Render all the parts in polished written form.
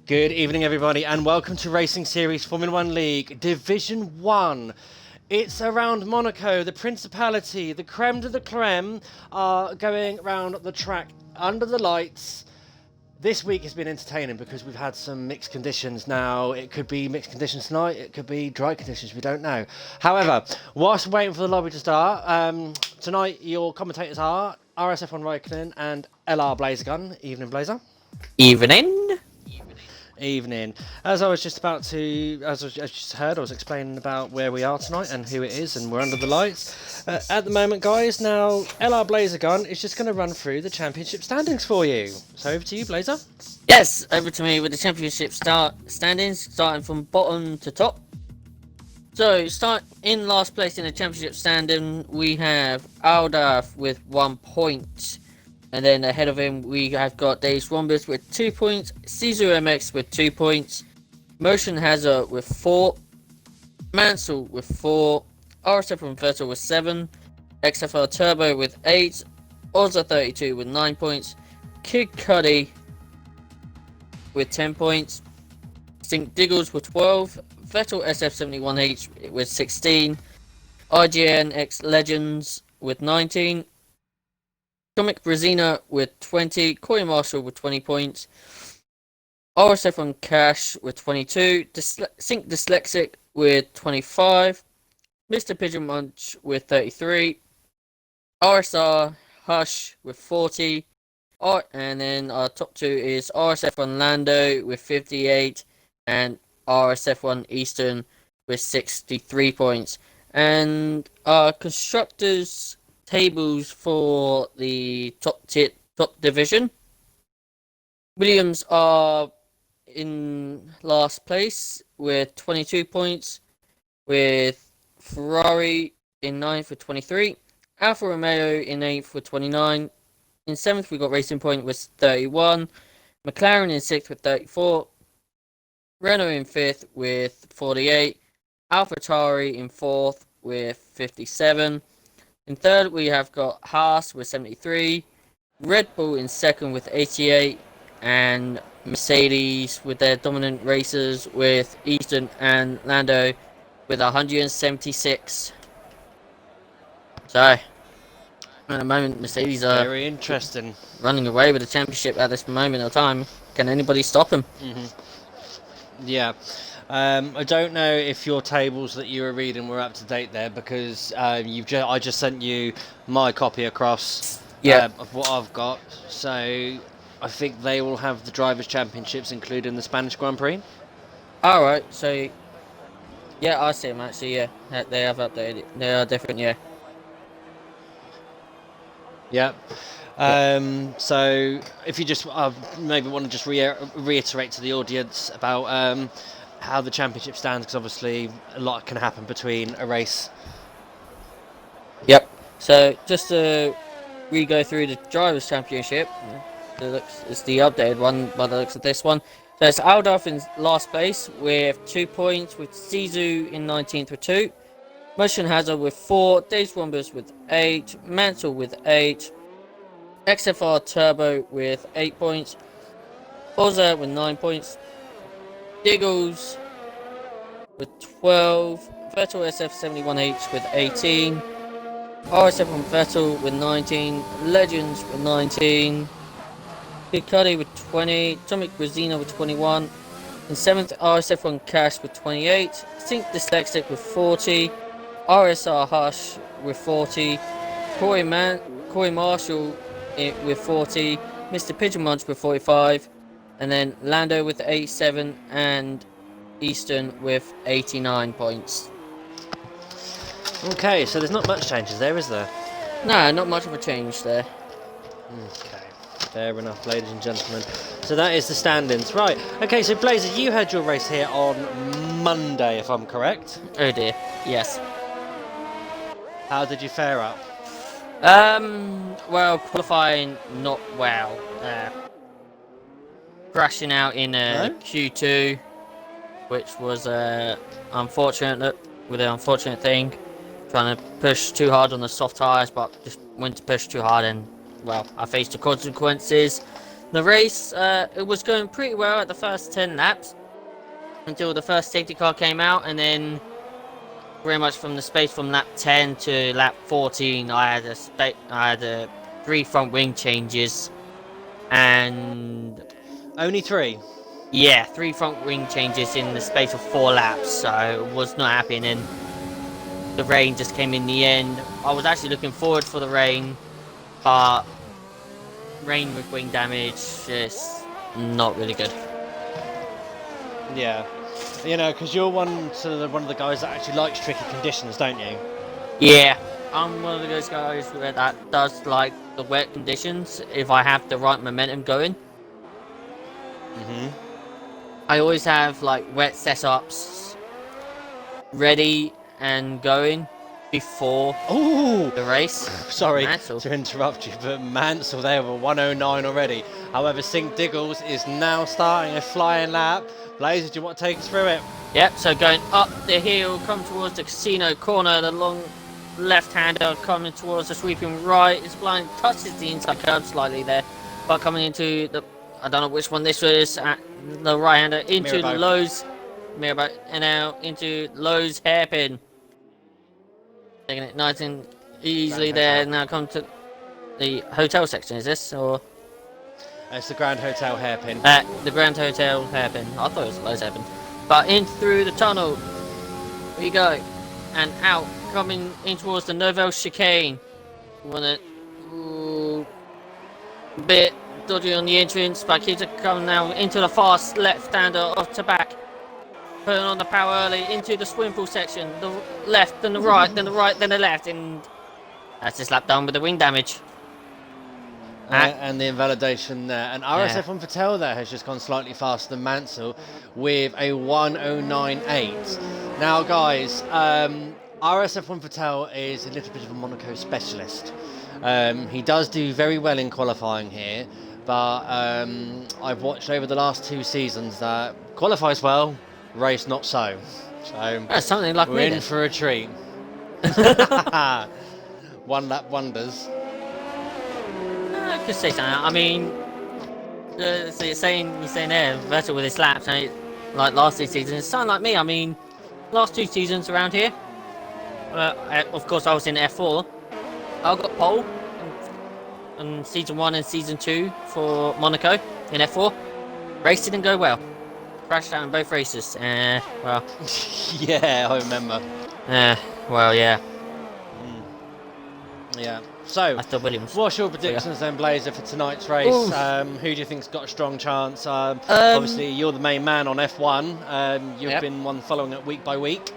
Good evening, everybody, and welcome to Racing Series Formula One League Division 1. It's around Monaco. The Principality, the creme de la creme, are going around the track under the lights. This week has been entertaining because we've had some mixed conditions. Now, it could be mixed conditions tonight, it could be dry conditions, we don't know. However, whilst we're waiting for the lobby to start, tonight your commentators are RSF1 Raikkonen and LR Blazergun. Evening, Blazer. Evening. Evening. As I was just heard, I was explaining about where we are tonight and who it is, and we're under the lights. At the moment, guys, now LR Blazergun is just going to run through the championship standings for you. So over to you, Blazer. Yes, over to me with the championship standings, starting from bottom to top. So, start in last place in the championship standing, we have Aldaf with 1 point. And then ahead of him, we have got Days Rombus with 2 points, Caesar MX with 2 points, Motion Hazard with 4, Mansell with 4, RSF1 Vettel with 7, XFR Turbo with 8, Ozza32 with 9 points, Kid Cudi with 10 points, Stink Diggles with 12, Vettel SF71H with 16, IGN X Legends with 19, Comic Brazina with 20, Corey Marshall with 20 points, RSF1 Cash with 22, Sync Dyslexic with 25, Mr. Pigeon Munch with 33, RSR Hush with 40, and then our top two is RSF1 Lando with 58, and RSF1 Eastern with 63 points. And our constructors tables for the top division. Williams are in last place with 22 points, with Ferrari in 9th with 23, Alfa Romeo in 8th with 29, in 7th we got Racing Point with 31, McLaren in 6th with 34, Renault in 5th with 48, AlphaTauri in 4th with 57. In 3rd, we have got Haas with 73, Red Bull in 2nd with 88, and Mercedes with their dominant racers with Easton and Lando with 176. So, at the moment, Mercedes are very interesting, running away with the championship at this moment of time. Can anybody stop them? Yeah. I don't know if your tables that you were reading were up to date there, because I just sent you my copy across of what I've got. So I think they will have the Drivers' Championships, including the Spanish Grand Prix. Alright, so yeah, I see them actually, yeah. They have updated it. They are different, yeah. Yeah. So if you just maybe want to just reiterate to the audience about how the championship stands, because obviously a lot can happen between a race. Yep. So just to re-go through the Drivers' Championship, it's the updated one by the looks of this one. So it's Aldaf in last place with 2 points, with Sisu in 19th with 2, Motion Hazard with 4, Days Rombus with 8, Mansell with 8, XFR Turbo with 8 points, Ozza with 9 points, Diggles with 12, Vettel SF71H with 18, RSF1 Vettel with 19, Legends with 19, Kid Cudi with 20, Comic Brazina with 21, in 7th RSF1 Cash with 28, Sync Dyslexic with 40, RSR Hush with 40, Corey Marshall with 40, Mr. Pigeon Munch with 45, and then Lando with 87, and Easton with 89 points. Okay, so there's not much changes there, is there? No, not much of a change there. Okay, fair enough, ladies and gentlemen. So that is the standings. Right, okay, so Blazer, you had your race here on Monday, if I'm correct. Oh dear, yes. How did you fare up? Well, qualifying not well. Crashing out in Q2, which was unfortunate, with an unfortunate thing. Trying to push too hard on the soft tyres, but just went to push too hard, and well, I faced the consequences. The race, it was going pretty well at the first 10 laps until the first safety car came out, and then pretty much from the space from lap 10 to lap 14, I had 3 front wing changes, and Only 3. yeah, 3 front wing changes in the space of 4 laps. So I was not happy, and then the rain just came in the end. I was actually looking forward for the rain, but rain with wing damage is not really good. Yeah. You know, because you're one of the guys that actually likes tricky conditions, don't you? Yeah, I'm one of those guys that does like the wet conditions if I have the right momentum going. I always have like wet setups ready and going before Ooh! the race. Sorry Mansell. to interrupt you, but Mansell there were 109 already. However, Sink Diggles is now starting a flying lap. Blazer, do you want to take us through it? Yep, so going up the hill, come towards the casino corner, the long left-hander coming towards the sweeping right. His blind touches the inside curb slightly there, but coming into the, I don't know which one this was, the right-hander into Mirabeau. Lowe's, Mirabeau, and now into Lowe's hairpin. Taking it nice and easily Grand there. Hotel. Now come to the hotel section, is this? Or It's the Grand Hotel hairpin. the Grand Hotel hairpin. I thought it was Lowe's hairpin. But in through the tunnel we go, and out, coming in towards the Novell chicane. Want to bit dodgy on the entrance, but keeps it coming now into the fast left-hander off to back. Putting on the power early into the swim pool section. The left, then the right, then the right, then the left, and that's this lap done with the wing damage. And the invalidation there. And RSF1 Patel there has just gone slightly faster than Mansell with a 109.8. Now, guys, RSF1 Patel is a little bit of a Monaco specialist. He does do very well in qualifying here, but I've watched over the last 2 seasons that qualifies well, race not so. So That's something like we're me in then. for a treat. One lap wonders. I could say something. I mean, so you're saying there, Vettel with his laps, like last 2 seasons. It's something like me. I mean, last 2 seasons around here. Of course, I was in F4. I got pole in season 1 and season 2 for Monaco in F4. Race didn't go well. Crashed out in both races. Well. Yeah, I remember. Well, yeah. Yeah. So, That's the Williams. what's your predictions then, Blazer, for tonight's race? Who do you think's got a strong chance? Obviously, you're the main man on F1. You've been one following it week by week.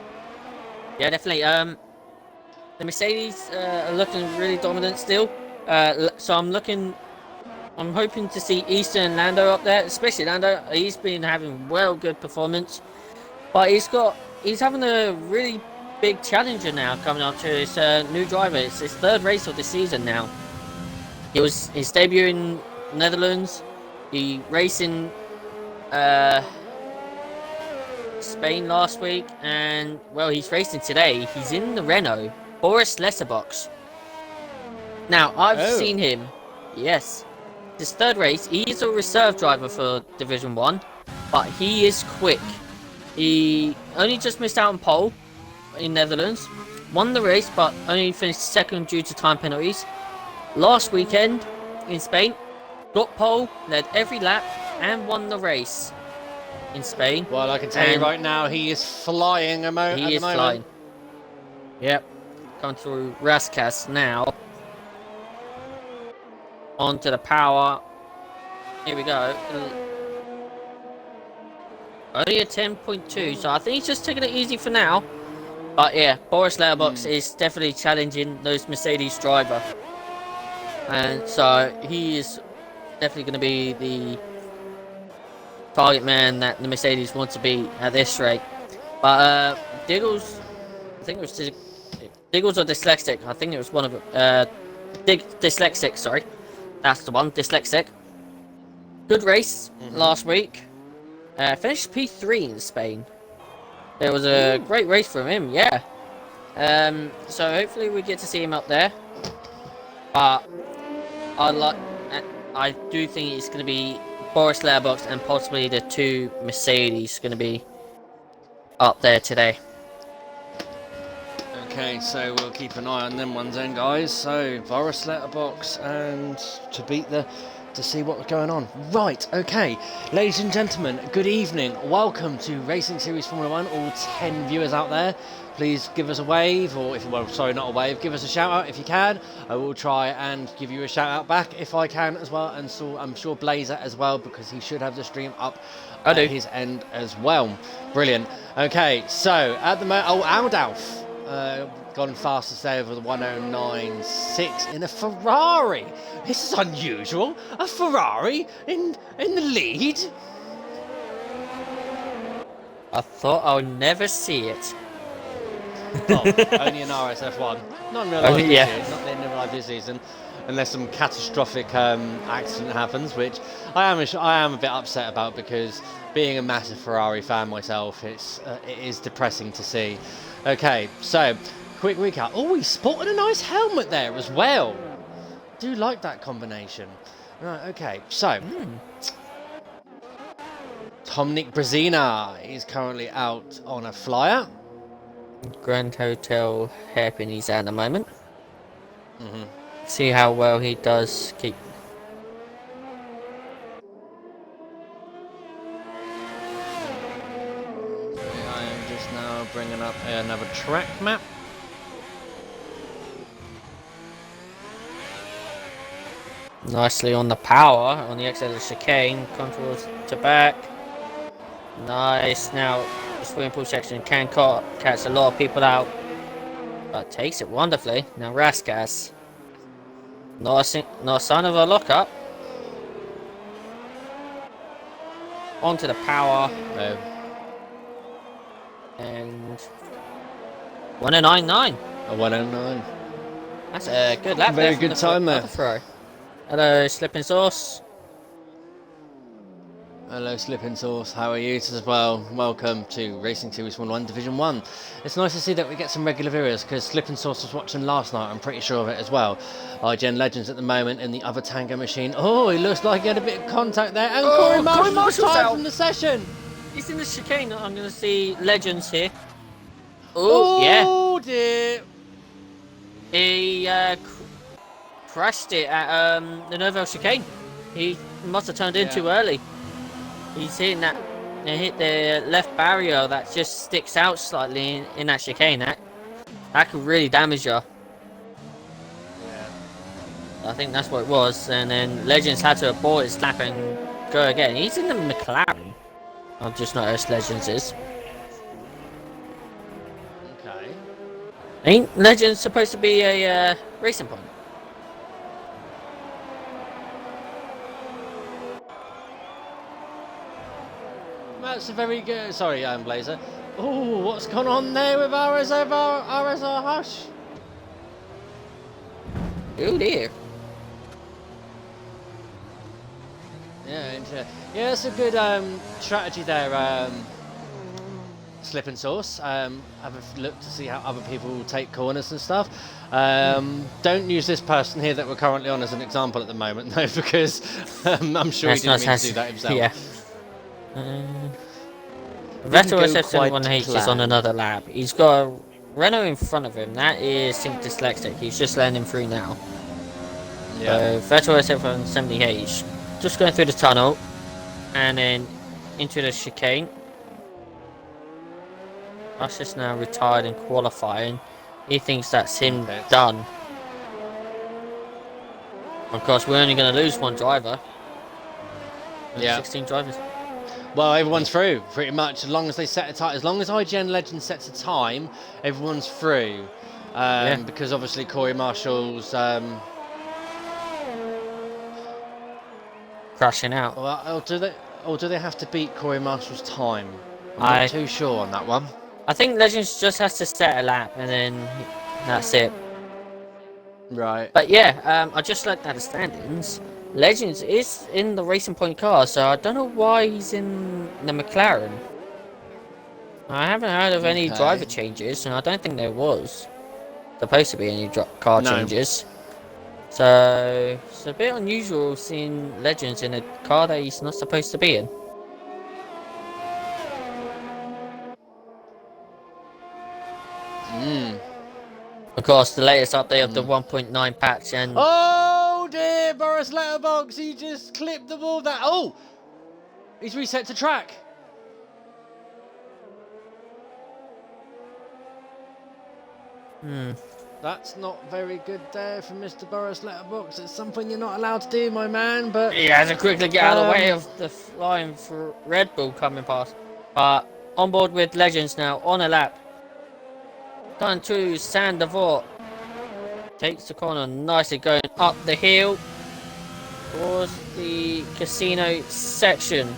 Yeah, definitely. The Mercedes are looking really dominant still. So I'm hoping to see Easton and Lando up there, especially Lando. He's been having good performance, but he's having a really big challenger now coming up to his new driver. It's his 3rd race of the season now. It was his debut in Netherlands. He raced in Spain last week, and well, he's racing today. He's in the Renault Boris Lesserbox. Now I've seen him. Yes, his 3rd race. He's a reserve driver for Division 1, but he is quick. He only just missed out on pole in Netherlands, won the race, but only finished 2nd due to time penalties. Last weekend in Spain, got pole, led every lap, and won the race in Spain. Well, I can tell you right now, he is flying at the moment. He is flying. Yep. Coming through Raskas now. Onto the power. Here we go. Only a 10.2, so I think he's just taking it easy for now. But yeah, Boris Letterbox is definitely challenging those Mercedes driver. And so he is definitely going to be the target man that the Mercedes want to be at this rate. But Diggles, I think it was Diggles or Dyslexic. I think it was one of them. Dyslexic, sorry. That's the one, Dyslexic. Good race last week. Finished P3 in Spain. It was a great race from him, yeah. So hopefully we get to see him up there. But I I do think it's going to be Boris Letterbox and possibly the 2 Mercedes going to be up there today. Okay, so we'll keep an eye on them ones then, guys. So Boris Letterbox and to see what's going on. Right, okay. Ladies and gentlemen, good evening. Welcome to Racing Series Formula 1. All 10 viewers out there, please give us a wave, or not a wave, give us a shout out if you can. I will try and give you a shout out back if I can as well, and so I'm sure Blazer as well, because he should have the stream up at his end as well. Brilliant. Okay, so at the moment, Aldalf. Gone fastest over the 109.6 in a Ferrari. This is unusual. A Ferrari in the lead. I thought I would never see it. Well, only an RSF1. Not in real life this season, not in real life this season, unless some catastrophic accident happens, which I am a bit upset about, because being a massive Ferrari fan myself, it is depressing to see. Okay, so quick recap. Oh, he's sporting a nice helmet there as well. Do like that combination. Right, okay, so Dominic Brezina is currently out on a flyer. Grand Hotel hairpin he's at the moment. See how well he does keep. I am just now bringing up another track map. Nicely on the power on the exit of the chicane, controls to back. Nice. Now the swimming pool section can catch a lot of people out, but takes it wonderfully. Now Raskas, not a sign of a lockup. Onto the power. No. And 109.9. A 109. That's a good lap. Very there good time there. Throw. Hello, Slipping Sauce. Hello, Slipping Sauce. How are you as well? Welcome to Racing Series Formula 1 Division 1. It's nice to see that we get some regular viewers, because Slipping Sauce was watching last night, I'm pretty sure of it as well. IGN Legends at the moment in the other Tango machine. Oh, it looks like he had a bit of contact there. And Corey Marshall's out from the session. He's in the chicane. I'm going to see Legends here. Oh, yeah. Oh, dear. He crashed it at the Novel chicane. He must have turned in too early. He's hitting that. He hit the left barrier that just sticks out slightly in that chicane. That could really damage you. I think that's what it was. And then Legends had to abort his lap and go again. He's in the McLaren. I've just noticed Legends is. Okay. Ain't Legends supposed to be a racing point? That's a very good. Sorry, Blazer. Oh, what's gone on there with RSR Hush? Oh dear. Yeah, it's a good strategy there. Slipping Sauce. Have a look to see how other people take corners and stuff. Don't use this person here that we're currently on as an example at the moment, though, because I'm sure he didn't mean to do that himself. Yeah. Vettel RSF1 is on another lap. He's got a Renault in front of him. That is Sync Dyslexic. He's just landing through now. Yeah. Vettel RSF1 just going through the tunnel and then into the chicane. Us is now retired in qualifying. He thinks that's him done. Of course, we're only going to lose one driver. Yeah. 16 drivers. Well, everyone's through, pretty much, as long as they set a time. As long as IGN Legend sets a time, everyone's through. Because obviously Corey Marshall's crashing out. Well, do they have to beat Corey Marshall's time? I'm not too sure on that one. I think Legends just has to set a lap and then that's it. Right. But yeah, I just looked at the standings. Legends is in the Racing Point car, so I don't know why he's in the McLaren. I haven't heard of any driver changes, and I don't think there was supposed to be any car changes. So it's a bit unusual seeing Legends in a car that he's not supposed to be in. Of course, the latest update of the 1.9 patch and... Oh dear, Boris Letterbox, he just clipped the ball that... Oh! He's reset to track. That's not very good there from Mr. Boris Letterbox. It's something you're not allowed to do, my man, but... He has to quickly get out of the way of the flying for Red Bull coming past. But on board with Legends now, on a lap. Turn 2, Sander Vort. Takes the corner nicely, going up the hill towards the casino section.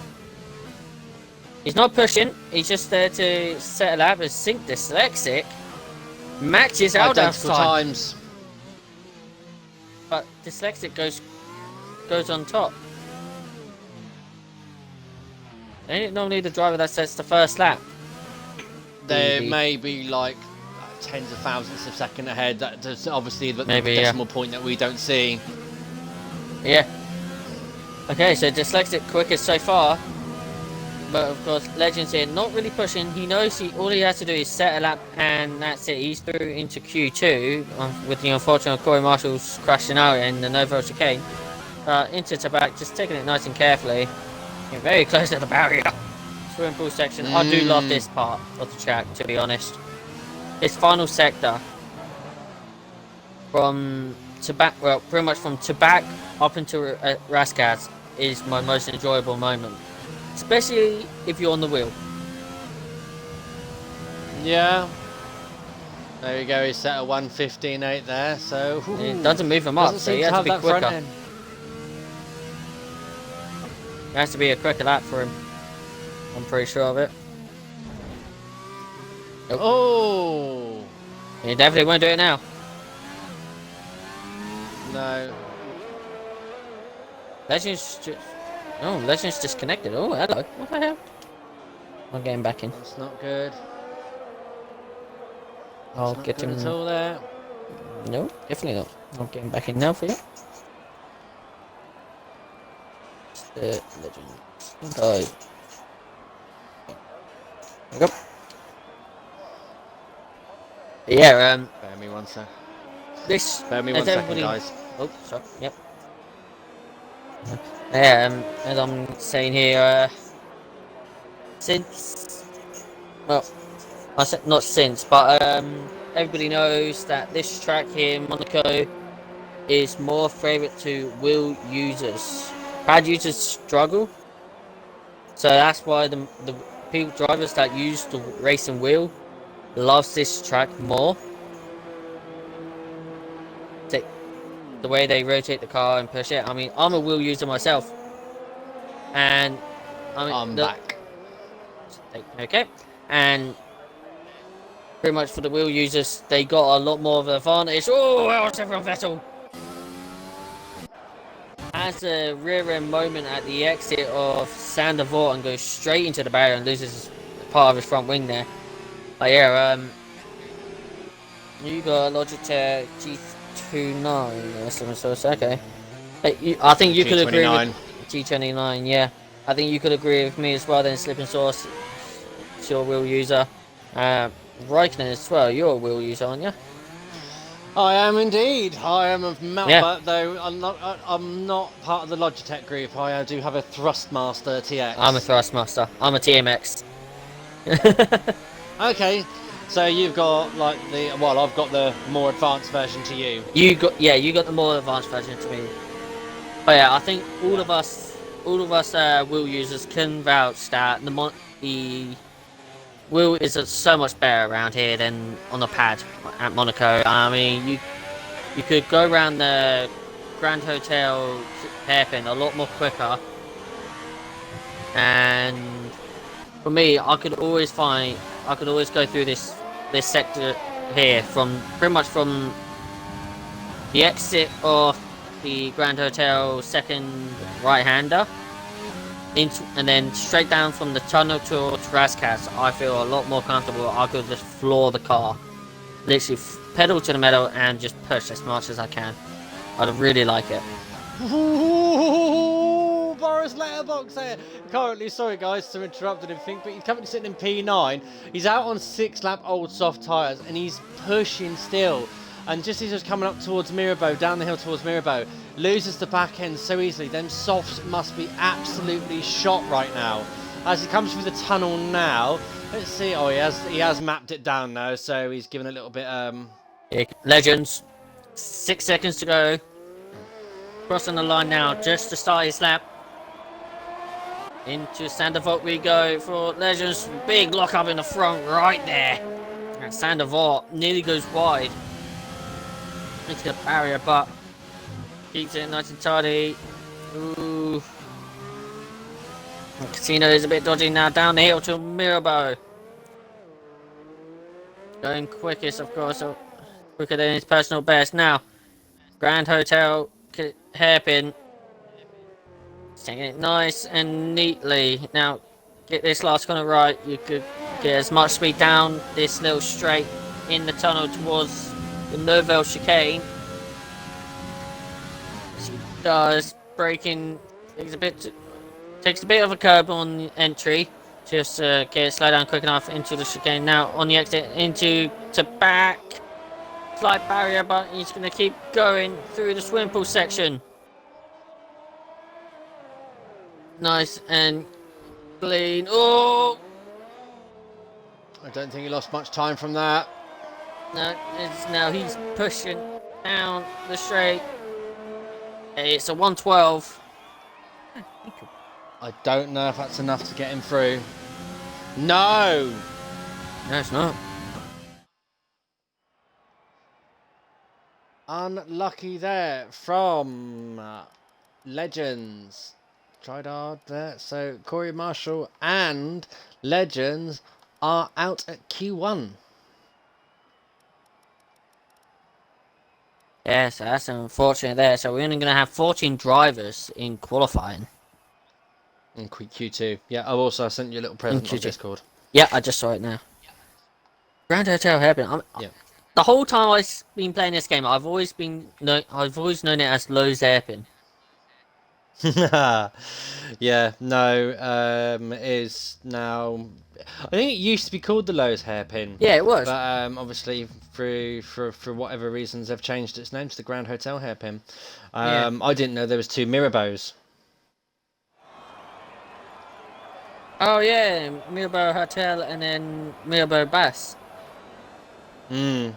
He's not pushing, he's just there to set a lap and Sync Dyslexic. Matches out identical times. But Dyslexic goes on top. Ain't it normally the driver that sets the first lap? There may be like tens of thousandths of second ahead. That's obviously the Maybe, decimal point that we don't see. Yeah. Okay, so Dyslexic quickest so far. But of course, Legends here not really pushing. He knows all he has to do is set a lap and that's it. He's through into Q2 with the unfortunate Corey Marshall's crashing out in the Novo chicane. Into Tabac, just taking it nice and carefully. Getting very close to the barrier. Swim pool section. I do love this part of the track, to be honest. This final sector from Tabac, well, pretty much from Tabac up into Rascas is my most enjoyable moment. Especially if you're on the wheel. Yeah. There we go, he's set a 1:15.8 there, so... It doesn't move him up, so he has to be quicker. It has to be a quicker lap for him. I'm pretty sure of it. Oh! He definitely won't do it now. No. Legends disconnected. Oh, hello. What the hell? I'm getting back in. That's not good. I'll get him. At all there. No, definitely not. I'm getting back in now for you. It's the Legends. There we go. Yeah, Bear me one sec. Bear me one second, guys. Oh, sorry. Yep. Yeah, as I'm saying here, since, well, I said not since, but everybody knows that this track here, Monaco, is more favourite to wheel users. Pad users struggle, so that's why the people drivers that use the racing wheel loves this track more. The way they rotate the car and push it. I mean, I'm a wheel user myself, and I'm back. Okay, and pretty much for the wheel users, they got a lot more of an advantage. Oh, what's everyone Vettel? Has a rear end moment at the exit of Sander Vort and goes straight into the barrier and loses part of his front wing there. But yeah, you got a Logitech G29, okay. Hey, I think you could agree with G29, yeah. I think you could agree with me as well then, Slipping Source. It's your wheel user. Raikkonen as well, you're a wheel user, aren't you? I am indeed. I am a Yeah. though I'm not part of the Logitech group. I do have a Thrustmaster TX. I'm a Thrustmaster. I'm a TMX. Okay. So you've got like I've got the more advanced version to you. You got the more advanced version to me. But yeah, I think all of us wheel users can vouch that the wheel is so much better around here than on the pad at Monaco. I mean, you could go around the Grand Hotel hairpin a lot more quicker. And for me, I could always go through this sector here from pretty much from the exit of the Grand Hotel second right-hander and then straight down from the tunnel towards Rascas. I feel a lot more comfortable. I could just floor the car, literally pedal to the metal and just push as much as I can. I'd really like it. Ooh, Boris Letterbox there. Currently, sorry guys to interrupt anything, but he's currently sitting in P9. He's out on 6-lap old soft tyres and he's pushing still. And just as he's coming up towards Mirabeau, down the hill towards Mirabeau, loses the back end so easily. Them softs must be absolutely shot right now. As he comes through the tunnel now, let's see. Oh, he has mapped it down now, so he's given a little bit. Legends, 6 seconds to go. Crossing the line now, just to start his lap. Into Sandoval we go for Legends. Big lock up in the front right there. And Sandoval nearly goes wide into the barrier, but keeps it nice and tidy. Ooh. Casino is a bit dodgy now, down the hill to Mirabeau. Going quickest, of course, quicker than his personal best. Now, Grand Hotel hairpin. Taking it nice and neatly. Now, get this last corner right. You could get as much speed down this little straight in the tunnel towards the Nouvelle chicane. She does, braking, takes a bit of a curb on the entry. Just get it slow down quick enough into the chicane. Now on the exit into to back. Slight barrier, but he's going to keep going through the swimming pool section. Nice and clean. Oh! I don't think he lost much time from that. No, now he's pushing down the straight. It's a 112. I don't know if that's enough to get him through. No! No, it's not. Unlucky there from Legends. Tried hard there. So Corey Marshall and Legends are out at Q1. Yeah, so that's unfortunate there. So we're only going to have 14 drivers in qualifying. In Q2. Yeah, I sent you a little present on Discord. Yeah, I just saw it now. Grand Hotel Hairpin. Yeah. The whole time I've been playing this game, I've always known it as Lowe's Hairpin. Yeah, no, it is now. I think it used to be called the Lowe's Hairpin. Yeah, it was. But obviously, for whatever reasons, they've changed its name to the Grand Hotel Hairpin. Yeah. I didn't know there was 2 Mirabeaus. Oh yeah, Mirabeau Hotel and then Mirabeau Bass. So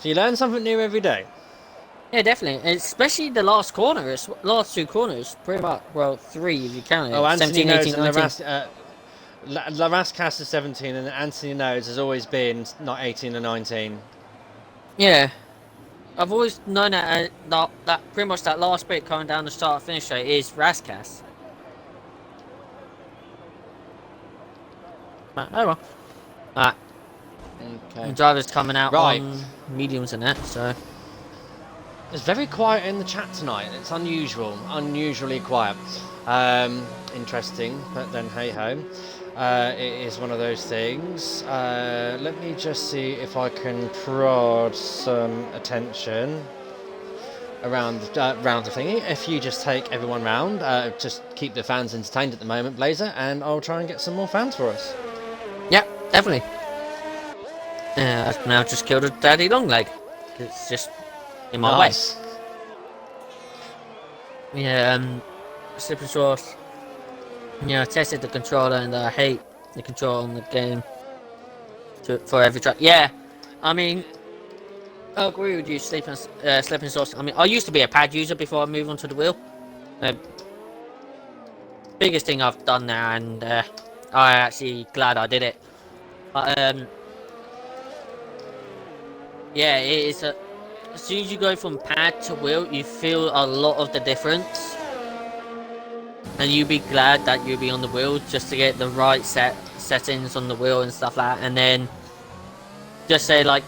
you learn something new every day. Yeah, definitely. And especially the last two corners, pretty much. Well, 3 if you count it. Oh, Anthony 17, Nodes 18, and 19. La Rascasse is 17 and Anthony Nodes has always been not 18 or 19. Yeah. I've always known that pretty much that last bit coming down the start finish straight is Rascasse. Oh well. Alright. Okay. The driver's coming out Right. on mediums and that, so. It's very quiet in the chat tonight. It's unusually quiet. Interesting, but then hey ho. It is one of those things. Let me just see if I can prod some attention around the thingy. If you just take everyone round, just keep the fans entertained at the moment, Blazer, and I'll try and get some more fans for us. Yeah, definitely. I've now just killed a daddy long leg. It's just in my way. Yeah, slippery sauce. I tested the controller and I hate the control on the game for every track. Yeah, I mean, I agree with you, slipping sauce. I mean, I used to be a pad user before I moved onto the wheel. Biggest thing I've done now, and I'm actually glad I did it. But yeah, it is. As soon as you go from pad to wheel, you feel a lot of the difference. And you'd be glad that you'd be on the wheel just to get the right settings on the wheel and stuff like that. And then just say like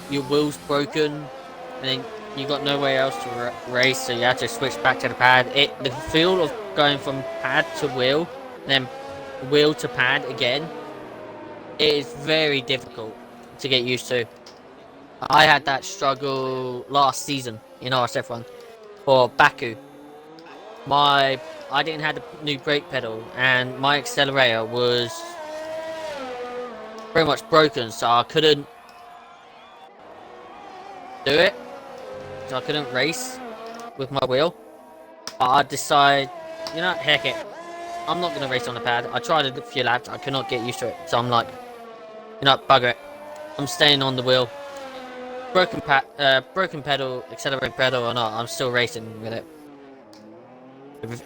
your wheel's broken and then you got nowhere else to race, so you have to switch back to the pad. The feel of going from pad to wheel and then wheel to pad again, it is very difficult to get used to. I had that struggle last season in RSF1 for Baku. I didn't have the new brake pedal, and my accelerator was pretty much broken, so I couldn't do it. So I couldn't race with my wheel. But I decided, you know, heck it, I'm not gonna race on the pad. I tried a few laps, I could not get used to it, so I'm like, you know, bugger it. I'm staying on the wheel. Broken pedal, accelerating pedal or not, I'm still racing with it.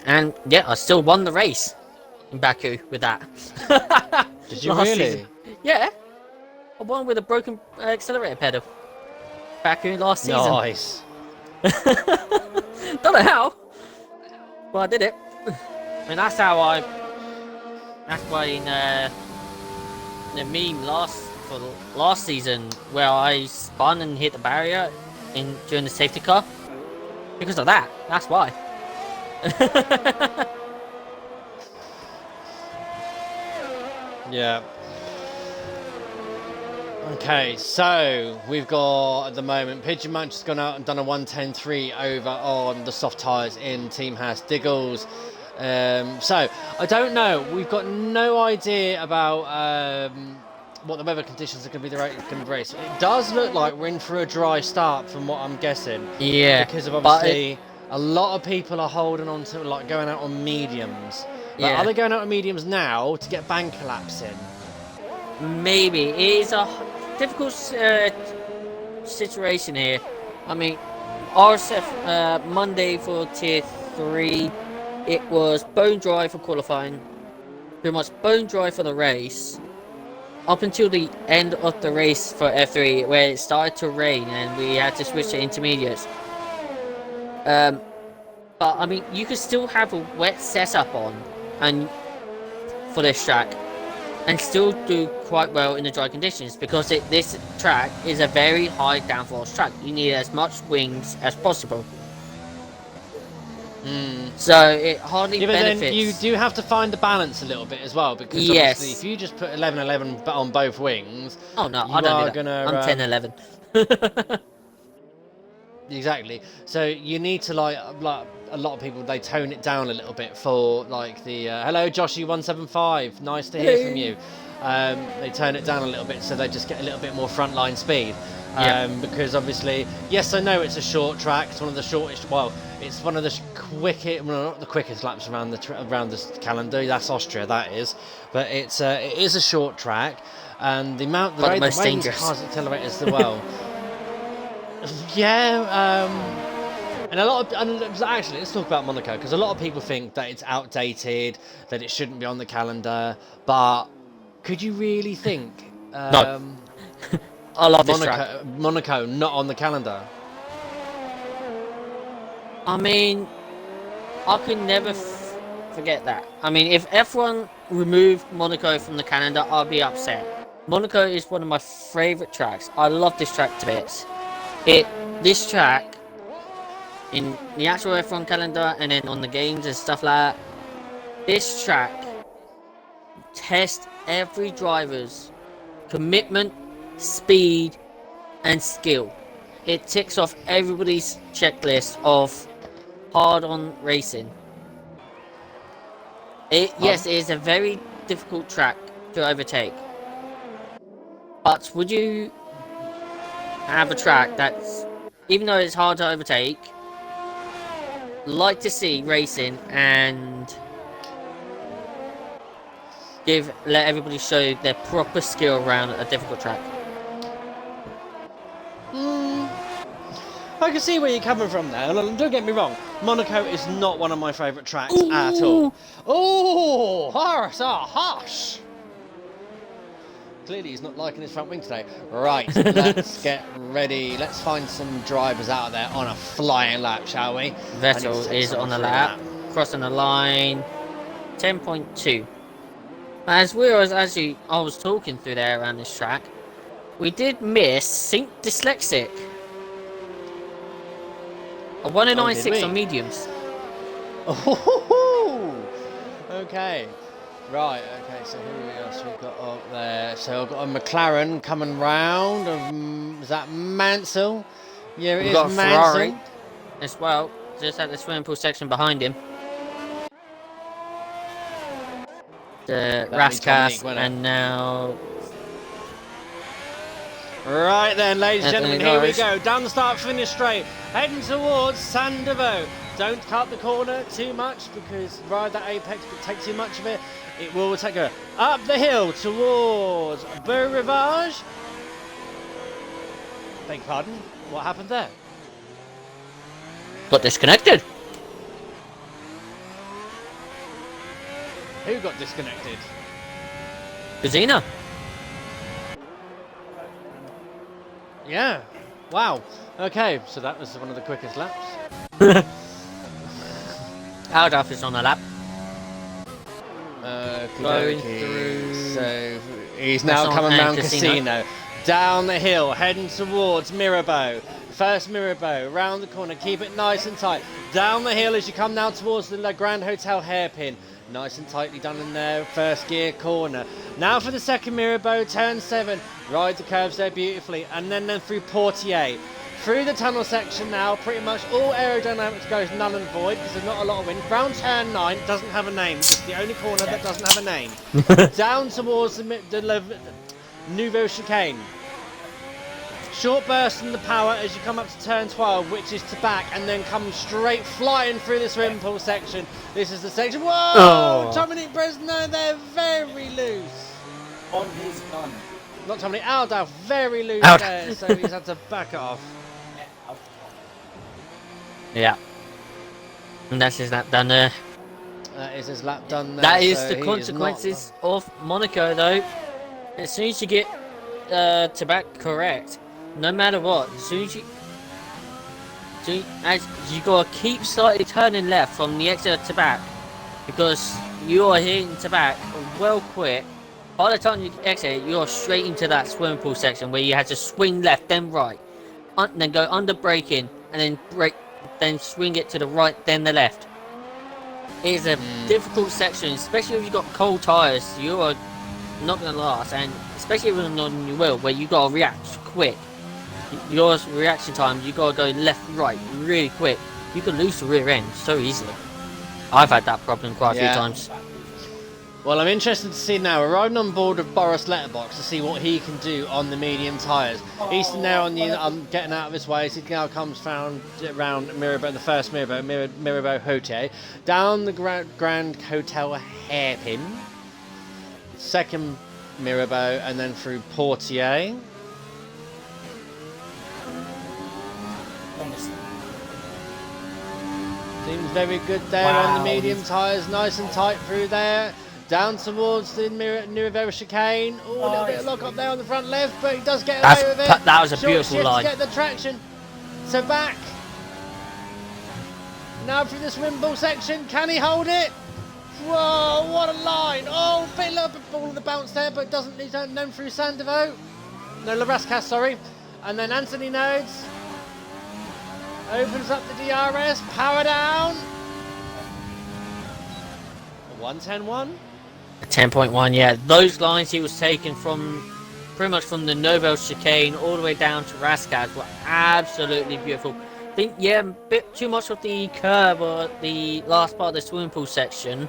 And yeah, I still won the race in Baku with that. Did you really? Season. Yeah, I won with a broken accelerator pedal. Baku last season. Nice. Don't know how, but I did it. I mean, that's why in the meme last season where I spun and hit the barrier during the safety car, because of that. That's why. Yeah. Okay, so we've got at the moment Pigeon Munch has gone out and done a 110.3 over on the soft tyres in Team Haas Diggles. So I don't know. We've got no idea about what the weather conditions are going to be going to race. It does look like we're in for a dry start, from what I'm guessing. Yeah, because of obviously a lot of people are holding on to like going out on mediums. Like, yeah. are they going out on mediums now to get banker laps in? Maybe it is a difficult situation here. I mean, RSF Monday for Tier 3, it was bone dry for qualifying, pretty much bone dry for the race, up until the end of the race for F3, where it started to rain and we had to switch to intermediates. But I mean, you could still have a wet setup on, and for this track, and still do quite well in the dry conditions, because this track is a very high downforce track. You need as much wings as possible. So it hardly benefits. Then you do have to find the balance a little bit as well, because obviously if you just put 11-11 on both wings, oh no, I don't do that. I'm 10-11. Exactly. So you need to like a lot of people, they tone it down a little bit for like the hello Joshy175, nice to hear from you. They tone it down a little bit so they just get a little bit more frontline speed. Because obviously, yes, I know it's a short track. It's one of the shortest. Well, it's one of the quickest. Well, not the quickest laps around the calendar. That's Austria, that is. But it is a short track, and the way the cars accelerate as well. Yeah. And actually, let's talk about Monaco, because a lot of people think that it's outdated, that it shouldn't be on the calendar. But could you really think? No. I love this track. Monaco not on the calendar. I mean, I could never forget that. I mean, if F1 removed Monaco from the calendar, I'd be upset. Monaco is one of my favourite tracks. I love this track to bits. This track, in the actual F1 calendar and then on the games and stuff like that, this track tests every driver's commitment, speed and skill. It ticks off everybody's checklist of hard-on racing. Yes, it is a very difficult track to overtake. But would you have a track that's, even though it's hard to overtake, like to see racing and let everybody show their proper skill around a difficult track? I can see where you're coming from there. Don't get me wrong, Monaco is not one of my favourite tracks at all. Oh, harsh. Clearly he's not liking his front wing today. Right, let's get ready. Let's find some drivers out there on a flying lap, shall we? Vettel is on the lap, crossing the line, 10.2. As I was talking through there around this track, we did miss Sync Dyslexic. A 1.96 on mediums. Oh, okay. Right, okay, so who else we've got up there? So I've got a McLaren coming round. Is that Mansell? Yeah, it We've is got a Ferrari Mansell. as well, just at the swimming pool section behind him. The That'd be Dominique, Raskas, wouldn't it? and now Right then, ladies and Anthony gentlemen, here we Norris. go. Down the start, finish straight. Heading towards Sandovo. Don't cut the corner too much because ride that apex, but take too much of it. It will take her up the hill towards Beau Rivage. Beg your pardon, what happened there? Got disconnected. Who got disconnected? Gazina. Yeah. Wow. Okay, so that was one of the quickest laps. Aldaf is on the lap. Going through- So he's now That's coming on round Casino. Casino. Down the hill, heading towards Mirabeau. First Mirabeau, round the corner, keep it nice and tight. Down the hill as you come now towards the Grand Hotel hairpin. Nice and tightly done in there, first gear corner. Now for the second Mirabeau, turn 7. Ride the curves there beautifully. And then through Portier. Through the tunnel section now, pretty much all aerodynamics goes null and void because there's not a lot of wind. Round turn 9 doesn't have a name. It's the only corner that doesn't have a name. Down towards the Nouveau Chicane. Short burst in the power as you come up to turn 12, which is to back, and then come straight flying through the swim pool section. This is the section. Whoa! Oh. Dominic Bresno, they're very loose. On his gun. Not Dominic, Aldaf, very loose Out. there, so he's had to back it off. Yeah. And that's his lap done there. That is his lap done there. That is so the he consequences of Monaco, though. As soon as you get to back correct, no matter what, as soon as you gotta keep slightly turning left from the exit to back, because you are hitting to back well quick. By the time you exit, you're straight into that swimming pool section where you had to swing left, then right, then go under braking, and then brake, then swing it to the right, then the left. It is a difficult section, especially if you've got cold tyres. You are not going to last, and especially when on your wheel, where you got to react quick. Your reaction time, you got to go left, right, really quick. You can lose the rear end so easily. I've had that problem quite a few times. Well, I'm interested to see now. We're riding on board with Boris Letterbox to see what he can do on the medium tyres. He's now on the. I'm getting out of his way. So he now comes around Mirabeau, the first Mirabeau Hotel, down the Grand Hotel hairpin. Second Mirabeau, and then through Portier. Seems very good there on the medium tyres, nice and tight through there. Down towards the Nouveau Chicane. Oh, a little bit of lock up there on the front left, but he does get away with it. That was a Short beautiful shift line. to get the traction. So back. Now through the swim ball section, can he hold it? Whoa, what a line. Oh, a little bit ball of the bounce there, but he's not known through Sandovo. No, Larascas, sorry. And then Anthony Nodes. Opens up the DRS, power down. 110.1. 10.1, yeah. Those lines he was taking from pretty much from the Nouveau Chicane all the way down to Rascas were absolutely beautiful. I think, yeah, a bit too much of the curve or the last part of the swimming pool section,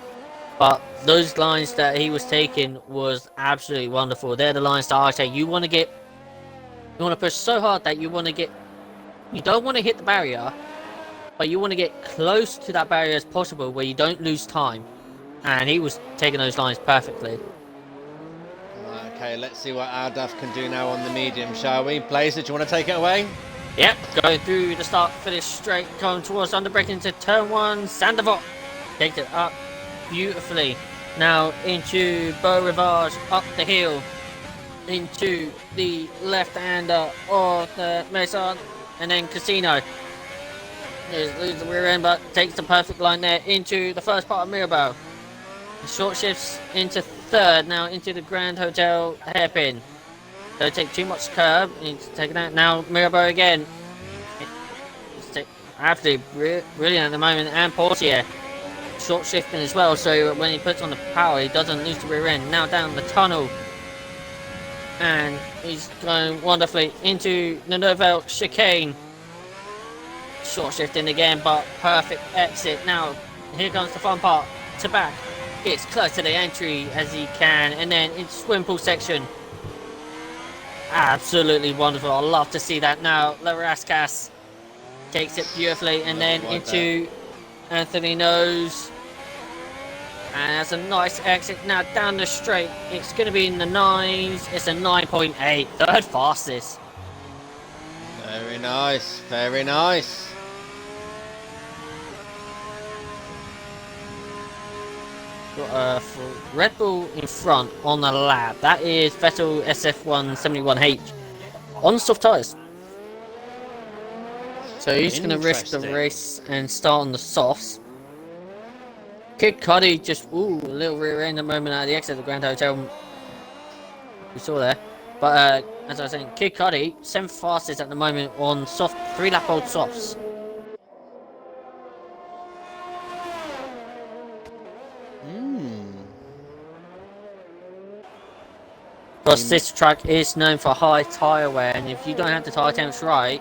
but those lines that he was taking was absolutely wonderful. They're the lines that I say you want to push so hard that you don't want to hit the barrier, but you want to get close to that barrier as possible where you don't lose time. And he was taking those lines perfectly. Okay, let's see what Aldaf can do now on the medium, shall we? Blazer, do you want to take it away? Yep, going through the start, finish straight, going towards underbraking into turn 1. Sandoval takes it up beautifully. Now into Beau Rivage, up the hill, into the left-hander of the Maison, and then Casino. Loses the rear end, but takes the perfect line there into the first part of Mirabeau. Short shifts into third, now into the Grand Hotel hairpin. Don't take too much curve, needs to take it out. Now Mirabeau again. It's absolutely brilliant at the moment, and Portier. short shifting as well, so when he puts on the power, he doesn't lose the rear end. Now down the tunnel, and he's going wonderfully into the Nouvelle chicane. Short shifting again, but perfect exit. Now here comes the fun part. To back, gets close to the entry as he can, and then into swim pool section. Absolutely wonderful. I love to see that. Now Larascas takes it beautifully, and then into Anthony Nose. And that's a nice exit. Now down the straight, it's going to be in the 9s. It's a 9.8, third fastest. Very nice, very nice. Got Red Bull in front on the lap. That is Vettel SF1 71H on soft tyres. So he's going to risk the race and start on the softs. Kid Cudi just, a little rear end a moment out of the exit of the Grand Hotel. We saw there. But as I was saying, Kid Cudi, 7th fastest at the moment on soft, 3-lap old softs. Because this track is known for high tyre wear, and if you don't have the tyre temps right,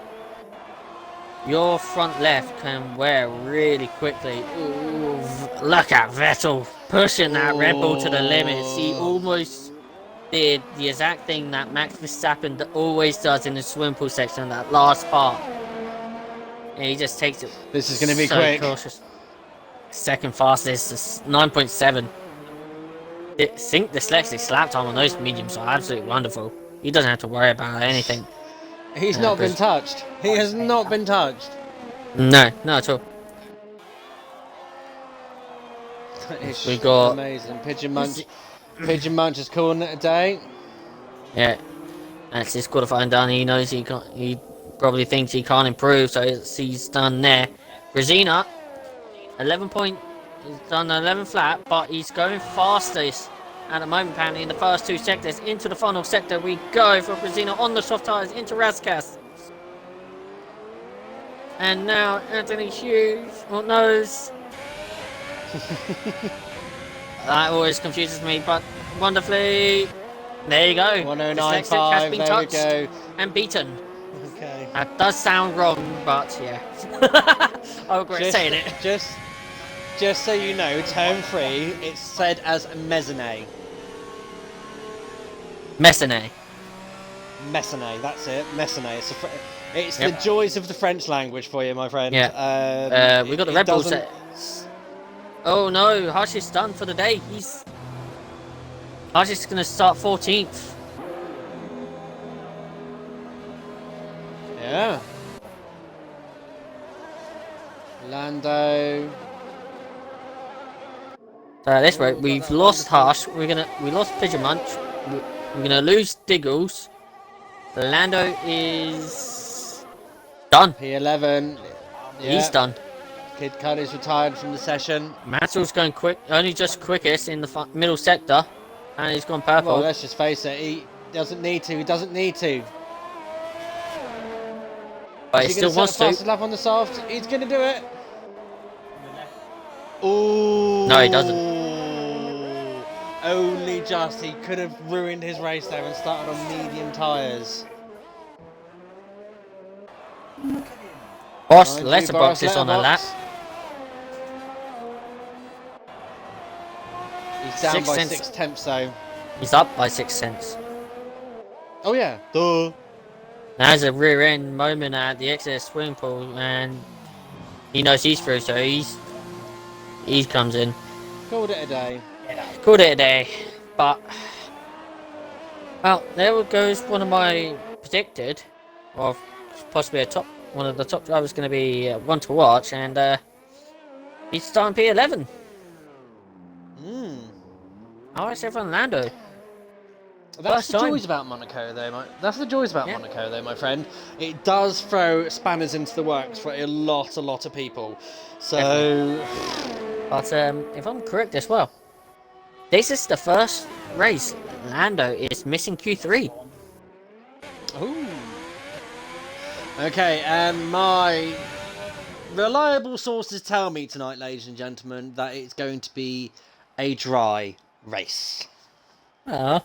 your front left can wear really quickly. Ooh, look at Vettel pushing that Red Bull to the limits. He almost did the exact thing that Max Verstappen always does in the swim pool section, that last part. And he just takes it. This is going to be so quick. Cautious. Second fastest is 9.7. Sync dyslexic lap time on those mediums are absolutely wonderful. He doesn't have to worry about anything. He's not been touched. He has not been touched. No, not at all. It's we got amazing. Pigeon Munch is calling it a day. Yeah, that's his qualifying done. He knows he can't. He probably thinks he can't improve, so he's done there. Brazina, 11 point. He's done 11 flat, but he's going fastest at the moment, apparently, in the first 2 sectors. Into the final sector we go for Brazina on the soft tyres into Raskas. And now Anthony Hughes, knows. That always confuses me, but wonderfully, there you go. 1095, has been there touched we go. and beaten. Okay. That does sound wrong, but yeah. I regret saying it. Just so you know, turn 3, it's said as Mezzane. Messine. Messine, that's it. Messine. It's the joys of the French language for you, my friend. Yeah. We got the Red Bull set. Oh no, Harsh's done for the day. Harsh's gonna start 14th. Yeah. Lando. This way, we've lost Harsh. We lost Pigeon Munch. We're gonna lose Diggles. Lando is done. P11. Yeah. He's done. Kid Cudi's retired from the session. Mansell's going quick, only just quickest in the middle sector, and he's gone purple. Well, let's just face it. He doesn't need to. He doesn't need to. But he still wants to. Fastest lap on the soft. He's gonna do it. Ooh. No, he doesn't. Only just. He could have ruined his race there and started on medium tyres. Boss letterbox is on the lap. He's down by 6 tenths though. He's up by 6 cents. Oh yeah. Duh. There's a rear end moment at the exit of swimming pool, and he knows he's through, so he comes in. Called it a day. Called it a day, but well, there goes one of my predicted, or possibly one of the top drivers going to be one to watch, and he's starting P11. RSF1 Lando. That's the joys about Monaco, though. Monaco, though, my friend. It does throw spanners into the works for a lot of people. So, but if I'm correct as well, this is the first race Lando is missing Q3. Ooh. Okay, and my reliable sources tell me tonight, ladies and gentlemen, that it's going to be a dry race. Oh.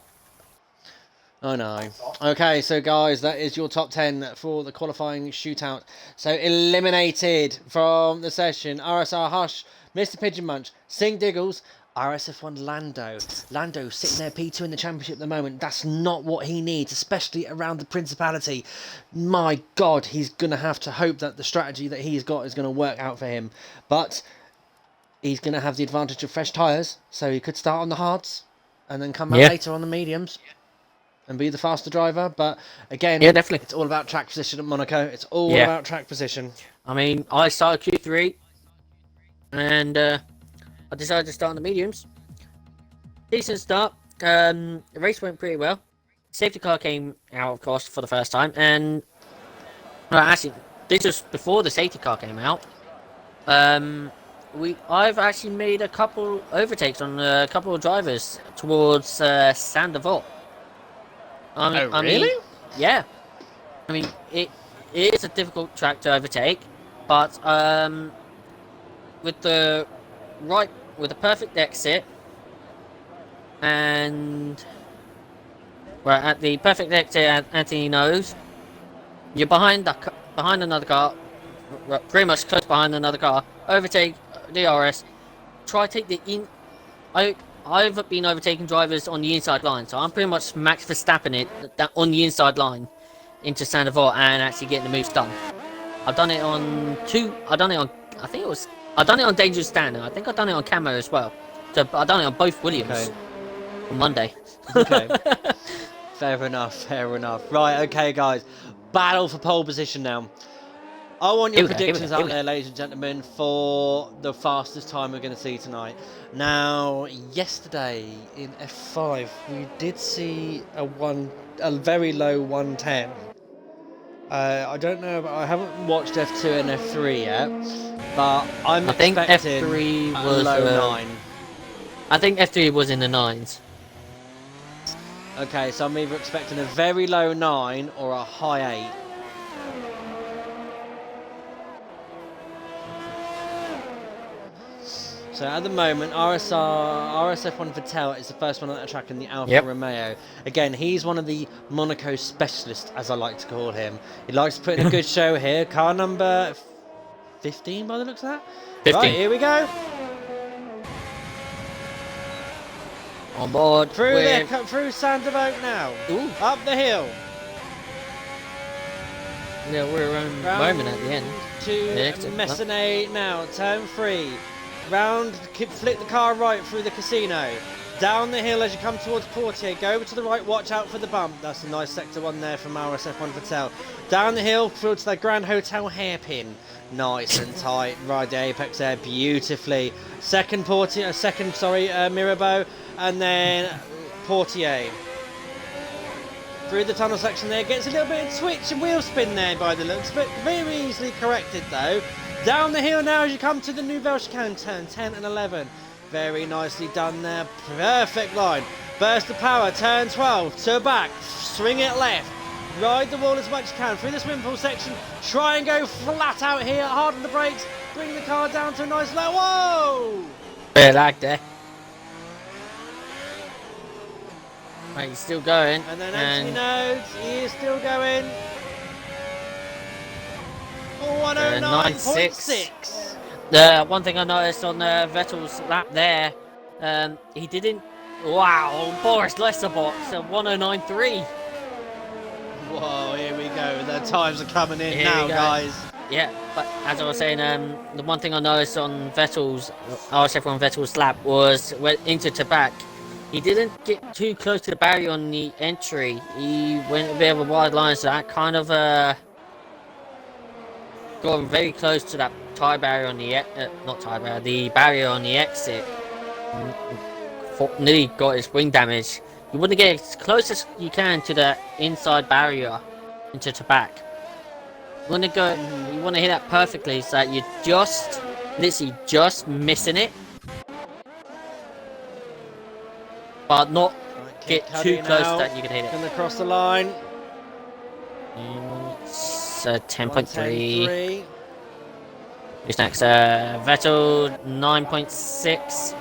I know. Okay, so guys, that is your top 10 for the qualifying shootout. So eliminated from the session, RSR Hush, Mr. Pigeon Munch, Sing Diggles, RSF1 Lando. Lando sitting there P2 in the championship at the moment. That's not what he needs, especially around the Principality. My God, he's going to have to hope that the strategy that he's got is going to work out for him. But he's going to have the advantage of fresh tyres, so he could start on the hards and then come back later on the mediums and be the faster driver. But again, definitely. It's all about track position at Monaco. It's all about track position. I mean, I started Q3 and I decided to start on the mediums. Decent start. The race went pretty well. Safety car came out, of course, for the first time, and well, actually, this was before the safety car came out. I've actually made a couple overtakes on a couple of drivers towards Sandoval. Oh, really? Yeah. I mean, it is a difficult track to overtake, but with the perfect exit, and well, at the perfect exit, Anthony knows you're behind another car, pretty much close behind another car. Overtake the RS. Try take the in. I've been overtaking drivers on the inside line, so I'm pretty much Max Verstappen it on the inside line into Sandoval and actually getting the moves done. I've done it on I've done it on Dangerous Stand, and I think I've done it on Camo as well. So I've done it on both Williams on Monday. Okay. Fair enough. Right, okay, guys. Battle for pole position now. I want your predictions out there, ladies and gentlemen, for the fastest time we're going to see tonight. Now, yesterday in F5, we did see a very low 110. I don't know, I haven't watched F2 and F3 yet, but I think F3 was a low 9. I think F3 was in the 9s. Okay, so I'm either expecting a very low 9 or a high 8. So at the moment, RSF1 Vettel is the first one on that track in the Alfa Romeo. Again, he's one of the Monaco specialists, as I like to call him. He likes to put in a good show here. Car number 15 by the looks of that. 15. Right, here we go. On board. Through Sandoval now. Ooh. Up the hill. Yeah, we're around moment at the end. To Messonnet now, turn 3. Round, flick the car right through the casino. Down the hill as you come towards Portier. Go over to the right, watch out for the bump. That's a nice sector 1 there from RSF1 Vettel. Down the hill through to the Grand Hotel hairpin. Nice and tight. Ride the apex there beautifully. Second Mirabeau. And then Portier. Through the tunnel section there. Gets a little bit of twitch and wheel spin there by the looks. But very easily corrected though. Down the hill now as you come to the Nouvelle Chicane turn 10 and 11. Very nicely done there. Perfect line. Burst of power. Turn 12. To back. Swing it left. Ride the wall as much as you can. Through the swim pool section. Try and go flat out here. Hard on the brakes. Bring the car down to a nice low. Whoa! Bit of lag there. Right, he's still going. And then Anthony knows he is still going. 109.6. The one thing I noticed on Vettel's lap there, he didn't. Wow, Boris Lesserbot, 109.3. Whoa, here we go. The times are coming in here now, guys. Yeah, but as I was saying, the one thing I noticed on RSF1 Vettel's lap was into Tabac. He didn't get too close to the barrier on the entry. He went a bit of a wide line, so that kind of got very close to that tie barrier on the the barrier on the exit. Nearly got his wing damage. You want to get as close as you can to the inside barrier into Tabac. You want to go. You want to hit that perfectly so that you're literally just missing it, but not get too close that you can hit it. Gonna cross the line. It's 10.3. Who's next? Vettel 9.6.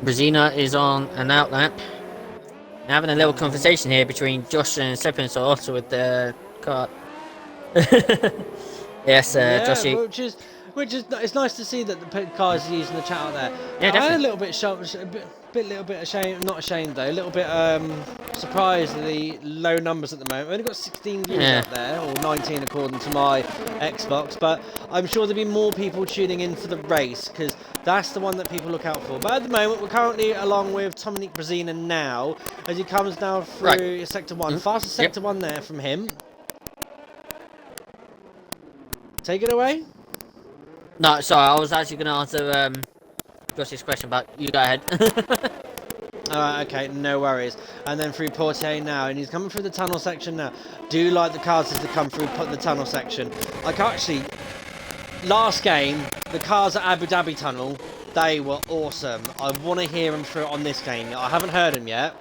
Brazina is on an out lap. Having a little conversation here between Josh and Slippin, so also with the car. Yes, Yeah, Joshy. which is it's nice to see that the guys are using the chat out there. Yeah, I'm definitely. a little bit, little bit ashamed, not ashamed though, a little bit surprised at the low numbers at the moment. We've only got 16 viewers Yeah. out there, or 19 according to my Xbox, but I'm sure there'll be more people tuning in for the race because that's the one that people look out for. But at the moment, we're currently along with Dominic Brazina now as he comes now through Sector 1. Fastest Sector 1 there from him. Take it away. No, sorry, I was actually going to answer Josh's question, but you go ahead. Alright, okay, no worries. And then through Portier now, and he's coming through the tunnel section now. Do like the cars as they come through the tunnel section. Like actually, last game, the cars at Abu Dhabi tunnel, they were awesome. I want to hear them through on this game. I haven't heard them yet.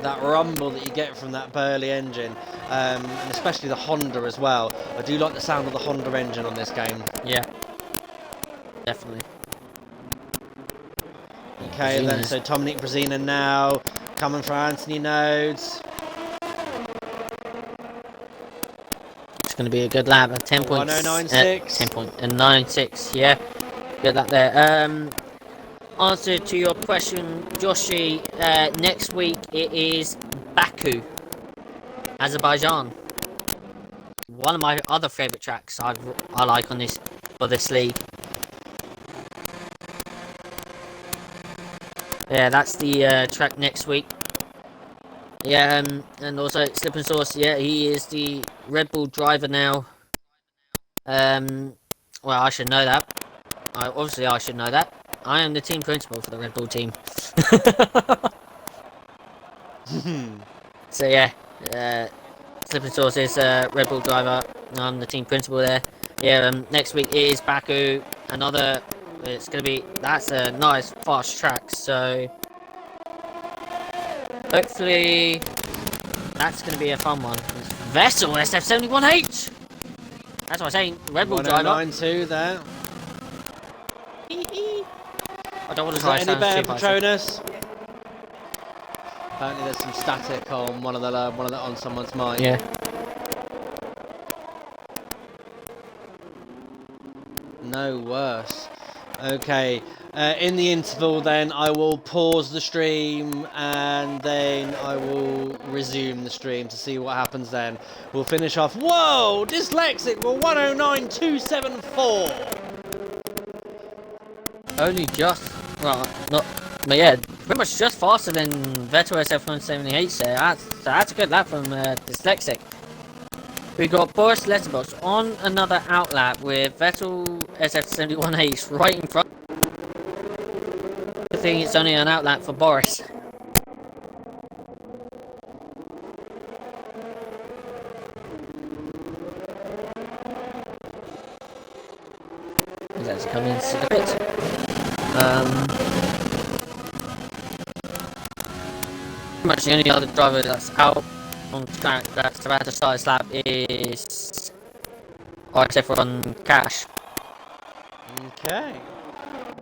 That rumble that you get from that Burley engine, and especially the Honda as well. I do like the sound of the Honda engine on this game. Yeah, definitely. Okay, then so Dominic Brazina now coming for Anthony Nodes. It's going to be a good lap at 10 points. 10.96. 10.96. Yeah, good lap there. Answer to your question, Joshi. Next week it is Baku, Azerbaijan. One of my other favourite tracks I like on this league. Yeah, that's the track next week. Yeah, and also Slip and Sauce. Yeah, he is the Red Bull driver now. Well, I should know that. Obviously, I should know that. I am the team principal for the Red Bull team. So yeah, Slip and Sauce is Red Bull driver. I'm the team principal there. Yeah, next week is Baku. It's gonna be, that's a nice fast track. So hopefully that's gonna be a fun one. Vessel SF1H. That's what I'm saying. Red Bull driver. 109.2 there. I don't want to Is try that any better, super Patronus? Apparently, there's some static on on someone's mic. Yeah. No worse. Okay. In the interval, then I will pause the stream and then I will resume the stream to see what happens. Then we'll finish off. Whoa, dyslexic. Well, 109.274. Only just, well, not, but yeah, pretty much just faster than Vettel SF178 there. That's a good lap from Dyslexic. We got Boris Letterbox on another outlap with Vettel SF71H right in front. I think it's only an outlap for Boris. Let's come into the pit. Pretty much the only other driver that's out on track that's about to start his lap is RSF1 Cash. Okay.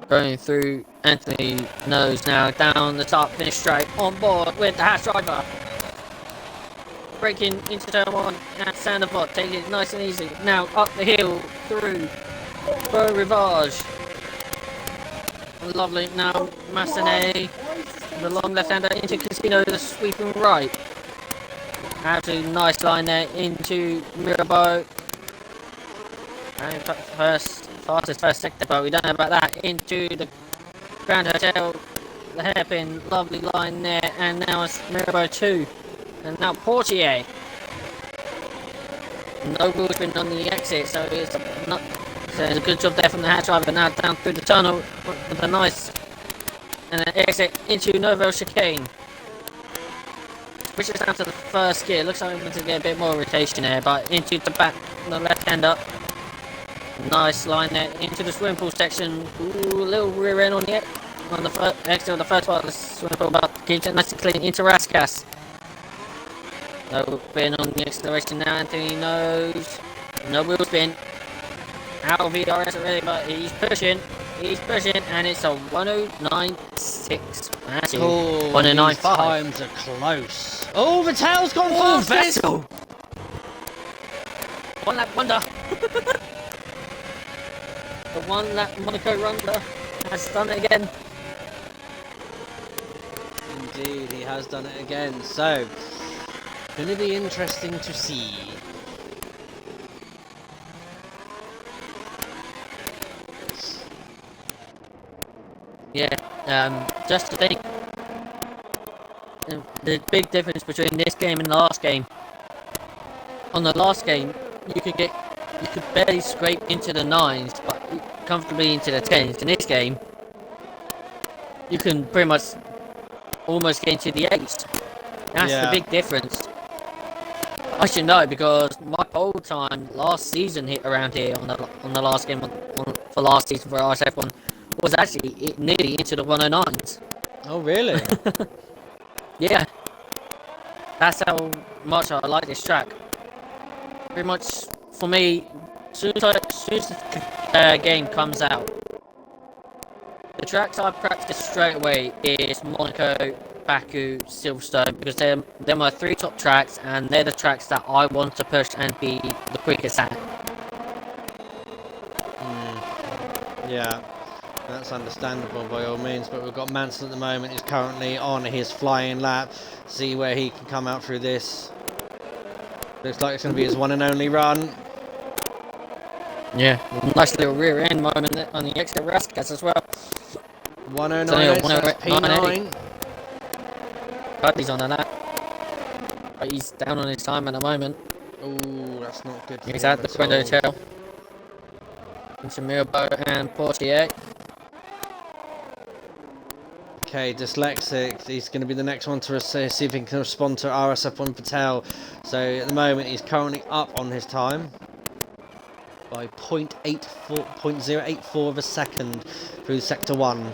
Going through Anthony Nose now down the start finish straight on board with the Haas driver. Braking into turn 1 and Sanderford taking it nice and easy. Now up the hill through Beau Rivage. Lovely. Now Massenet, the long left-hander into Casino, the sweeping right. Absolutely nice line there into Mirabeau. And fastest first sector, but we don't know about that. Into the Grand Hotel, the hairpin, lovely line there. And now it's Mirabeau 2. And now Portier. No wheelspin on the exit, so it's not. So it's a good job there from the hatch driver. Now down through the tunnel with a nice and an exit into Novo Chicane. Switches down to the first gear. Looks like we're going to get a bit more rotation there, but into the back, the left hand up. Nice line there into the swimming pool section. Ooh, a little rear end on the exit of the first part of the swimming pool, but keeps it nice and clean into Raskas. No wheel spin on the acceleration now, Anthony knows. No wheel spin. Out of the RSF, but he's pushing, and it's a 109.6. That's it. Oh, 109.5. these times are close. Oh, Vettel's gone Oh, fastest! Vettel! One lap wonder. The one lap Monaco wonder has done it again. Indeed, he has done it again. So, going to be interesting to see. Yeah, just to think, the big difference between this game and the last game. On the last game, you could barely scrape into the 9s, but comfortably into the 10s. In this game, you can pretty much almost get into the 8s. That's the big difference. I should know because my pole time last season hit around here on the last game for last season for RSF1 was actually nearly into the 109s. Oh, really? Yeah. That's how much I like this track. Pretty much for me, as soon as the game comes out, the tracks I practice straight away is Monaco, Baku, Silverstone, because they're my 3 top tracks, and they're the tracks that I want to push and be the quickest at. Yeah, that's understandable by all means, but we've got Mansell at the moment. He's currently on his flying lap. See where he can come out through this. Looks like it's going to be his one and only run. Yeah, nice little rear end moment on the exit Raskas as well. 109, so that's P9. He's on that. But he's down on his time at the moment. Ooh, that's not good for He's him at the window tail. Into Mirbo and Portier. Okay, Dyslexic, he's going to be the next one to see if he can respond to RSF1 Patel. So at the moment he's currently up on his time by 0.84 of a second through sector 1.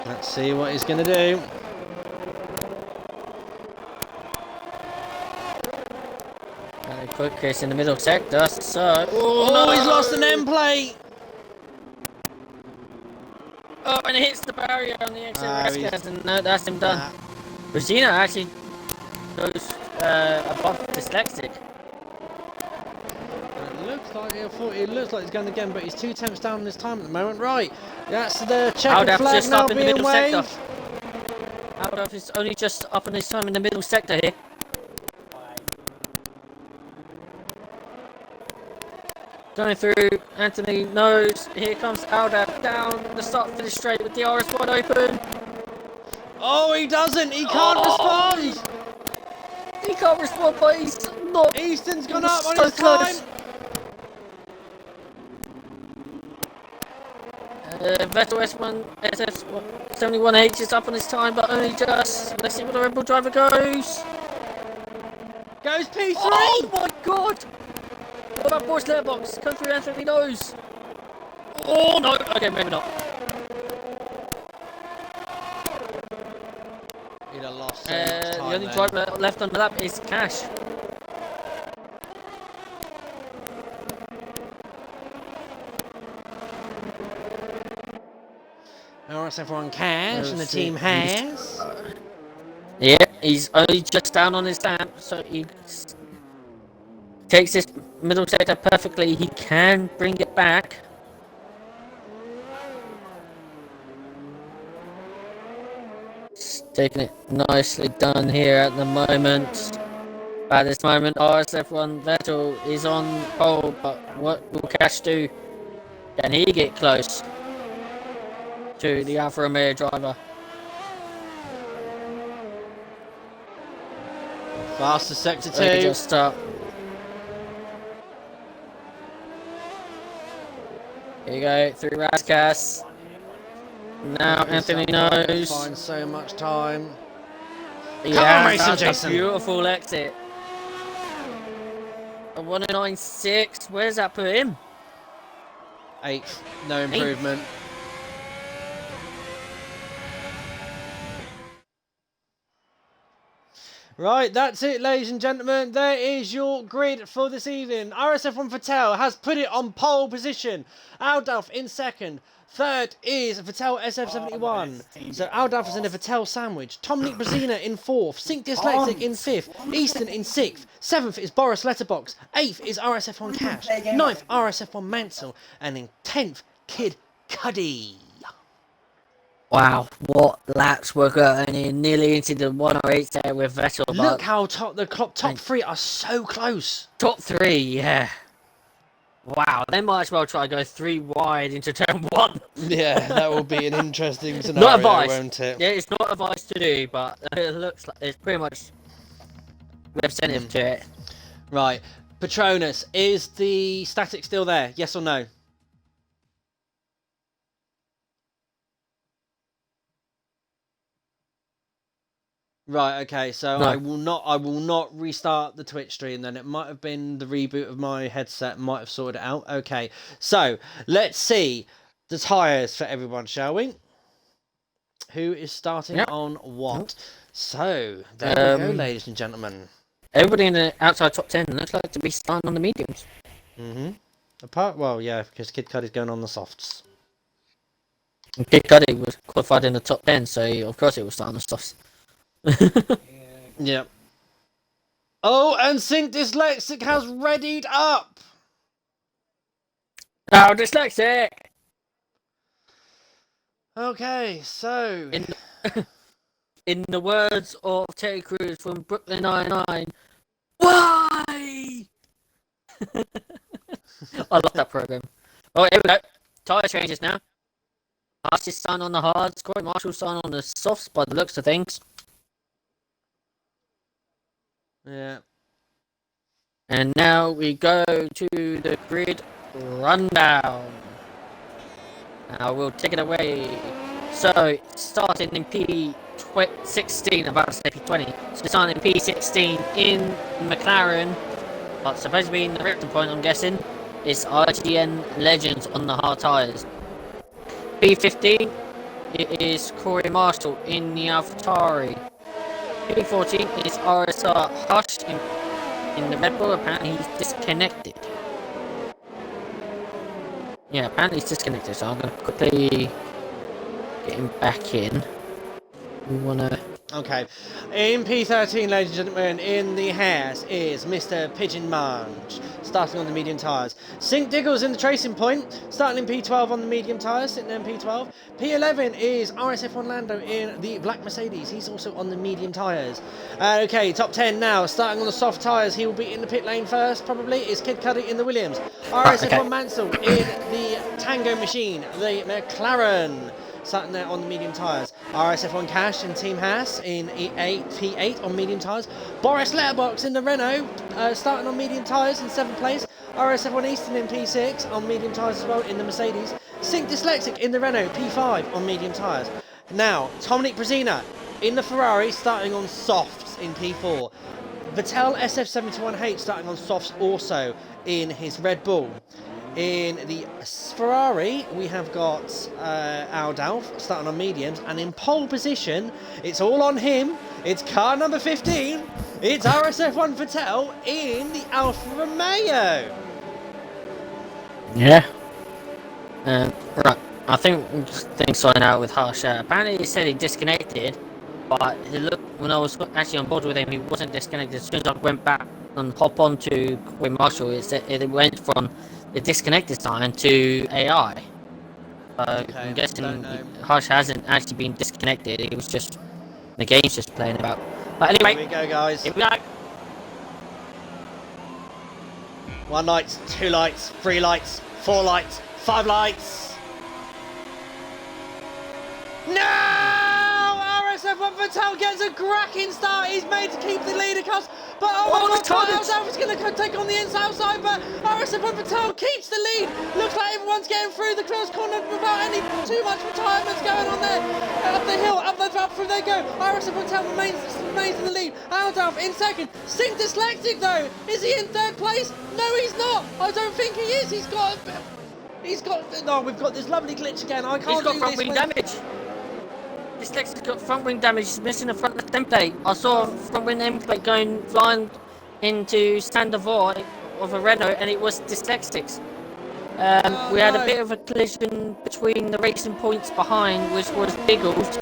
Let's see what he's going to do. Quick Chris in the middle sector, so... Oh, no, he's lost an end plate! Oh, and it hits the barrier on the exit Raskas, and no, that's him done. Regina actually goes above Dyslexic. It looks like he's going again, but he's 2 tenths down on his time at the moment. Right, that's the checkered flag just now up in the being middle waved. sector. Aldaf is only just up on his time in the middle sector here. Going through, Anthony knows, here comes Aldaf down the start finish straight with the RS1 open. Oh, he doesn't, he can't respond! He can't respond, but he's not. Easton's gone up on so his close. time! Vettel S1, SF71H is up on his time, but only just. Let's see where the Red Bull driver goes. Goes P3! Oh my god! What about Boris Letterbox? Come through Anthony knows. Oh no! Okay, maybe not. He'd have lost so much time The only then. driver left on the lap is Cash. RSF1 Cash and the team has. Yeah, he's only just down on his lap, so he takes this middle sector perfectly. He can bring it back. Just taking it nicely done here at the moment. At this moment, RSF1 Vettel is on pole, but what will Cash do? Can he get close to the Alfa Romeo driver? Fastest sector 2. So he just start. Here you go, through Raskas. Now Anthony knows. Finds so much time. Yeah, Racing that's Jason. a beautiful exit. A 109.6. Where's that put him? 8th. No improvement. Right, that's it, ladies and gentlemen. There is your grid for this evening. RSF1 Vettel has put it on pole position. Aldalf in second. Third is Vettel SF71. So Aldalf is in a Vettel sandwich. Tomnik Brezina in fourth. Sink Dyslexic in fifth. Easton in sixth. Seventh is Boris Letterbox. Eighth is RSF1 Cash. Ninth, RSF1 Mansell. And in 10th, Kid Cuddy. Wow, what laps we're going in, nearly into the 108 there with Vettel. Look how the top three are so close. Top three, yeah. Wow, they might as well try to go 3 wide into turn 1. Yeah, that will be an interesting scenario, not advice. Won't it? Yeah, it's not advice to do, but it looks like it's pretty much representative to it. Right, Patronus, is the static still there? Yes or no? Right, okay, so No. I will not restart the Twitch stream then. It might have been the reboot of my headset, might have sorted it out. Okay, so let's see the tyres for everyone, shall we? Who is starting on what? So, there we go, ladies and gentlemen. Everybody in the outside top 10 looks like to be starting on the mediums. Well, yeah, because Kid Cuddy's going on the softs. And Kid Cudi was qualified in the top 10, so of course he will start on the softs. Yep. Oh, and Sync Dyslexic has readied up. Oh, Dyslexic! Okay, so In the words of Terry Crews from Brooklyn Nine-Nine, why? I love that program. Oh, here we go. Tyre changes now. Haas is starting on the hards. Corey Marshall's starting on the softs by the looks of things. yeah. And now we go to the grid rundown. Now we'll take it away. So, starting in P16, I'm about to say P20. So, starting in P16 in McLaren, but supposed to be in the Ripton point, I'm guessing, is IGN Legends on the hard tyres. P15, it is Corey Marshall in the AlphaTauri. P14 is RSR Hush in the Red Bull. Apparently he's disconnected. Yeah, apparently he's disconnected, so I'm going to quickly get him back in. We want to... Okay. In P13, ladies and gentlemen, in the Haas is Mr. Pigeon Mange, starting on the medium tyres. Sync Diggles in the tracing point, starting in P12 on the medium tyres, sitting there in P12. P11 is RSF1 Lando in the black Mercedes. He's also on the medium tyres. Okay, top 10 now, starting on the soft tyres. He will be in the pit lane first, probably, is Kid Cudi in the Williams. RSF1 Mansell in the Tango Machine, the McLaren. Starting there on the medium tyres. RSF1 Cash and Team Haas in P8 on medium tyres. Boris Letterbox in the Renault, starting on medium tyres in 7th place. RSF1 Easton in P6 on medium tyres as well in the Mercedes. Sync Dyslexic in the Renault, P5 on medium tyres. Now, Tomnik Brezina in the Ferrari, starting on softs in P4. Vettel SF71H starting on softs also in his Red Bull. In the Ferrari, we have got Aldalf starting on mediums, and in pole position, it's all on him. It's car number 15. It's RSF1 Vettel in the Alfa Romeo. Yeah. Right. I think things sorted out with Harsh. Apparently, he said he disconnected, but it looked, when I was actually on board with him, he wasn't disconnected. As soon as I went back and hop on to Corey Marshall, it went from the disconnected sign to AI. Okay, I'm guessing Harsh hasn't actually been disconnected. It was just the game's just playing about. But anyway, here we go, guys. Here we go. 1 light, 2 lights, 3 lights, 4 lights, 5 lights. No! RSF1 Vettel gets a cracking start. He's made to keep the lead across but oh my Oh, god, the Aldalf is going to take on the outside, but RSF1 Patel keeps the lead. Looks like everyone's getting through the close corner without any too much retirements going on there. Up the hill, up through they go. RSF1 Patel remains in the lead. Aldalf in second. Sink Dyslexic though. Is he in third place? No, he's not. I don't think he is. He's got. No, we've got this lovely glitch again. I can't. He's got do front this wing damage. Dyslexic's got front wing damage. He's missing the front left end plate. I saw a front wing end plate going flying into stand of a Renault, and it was Dyslexic's. We had a bit of a collision between the racing points behind, which was Biggles.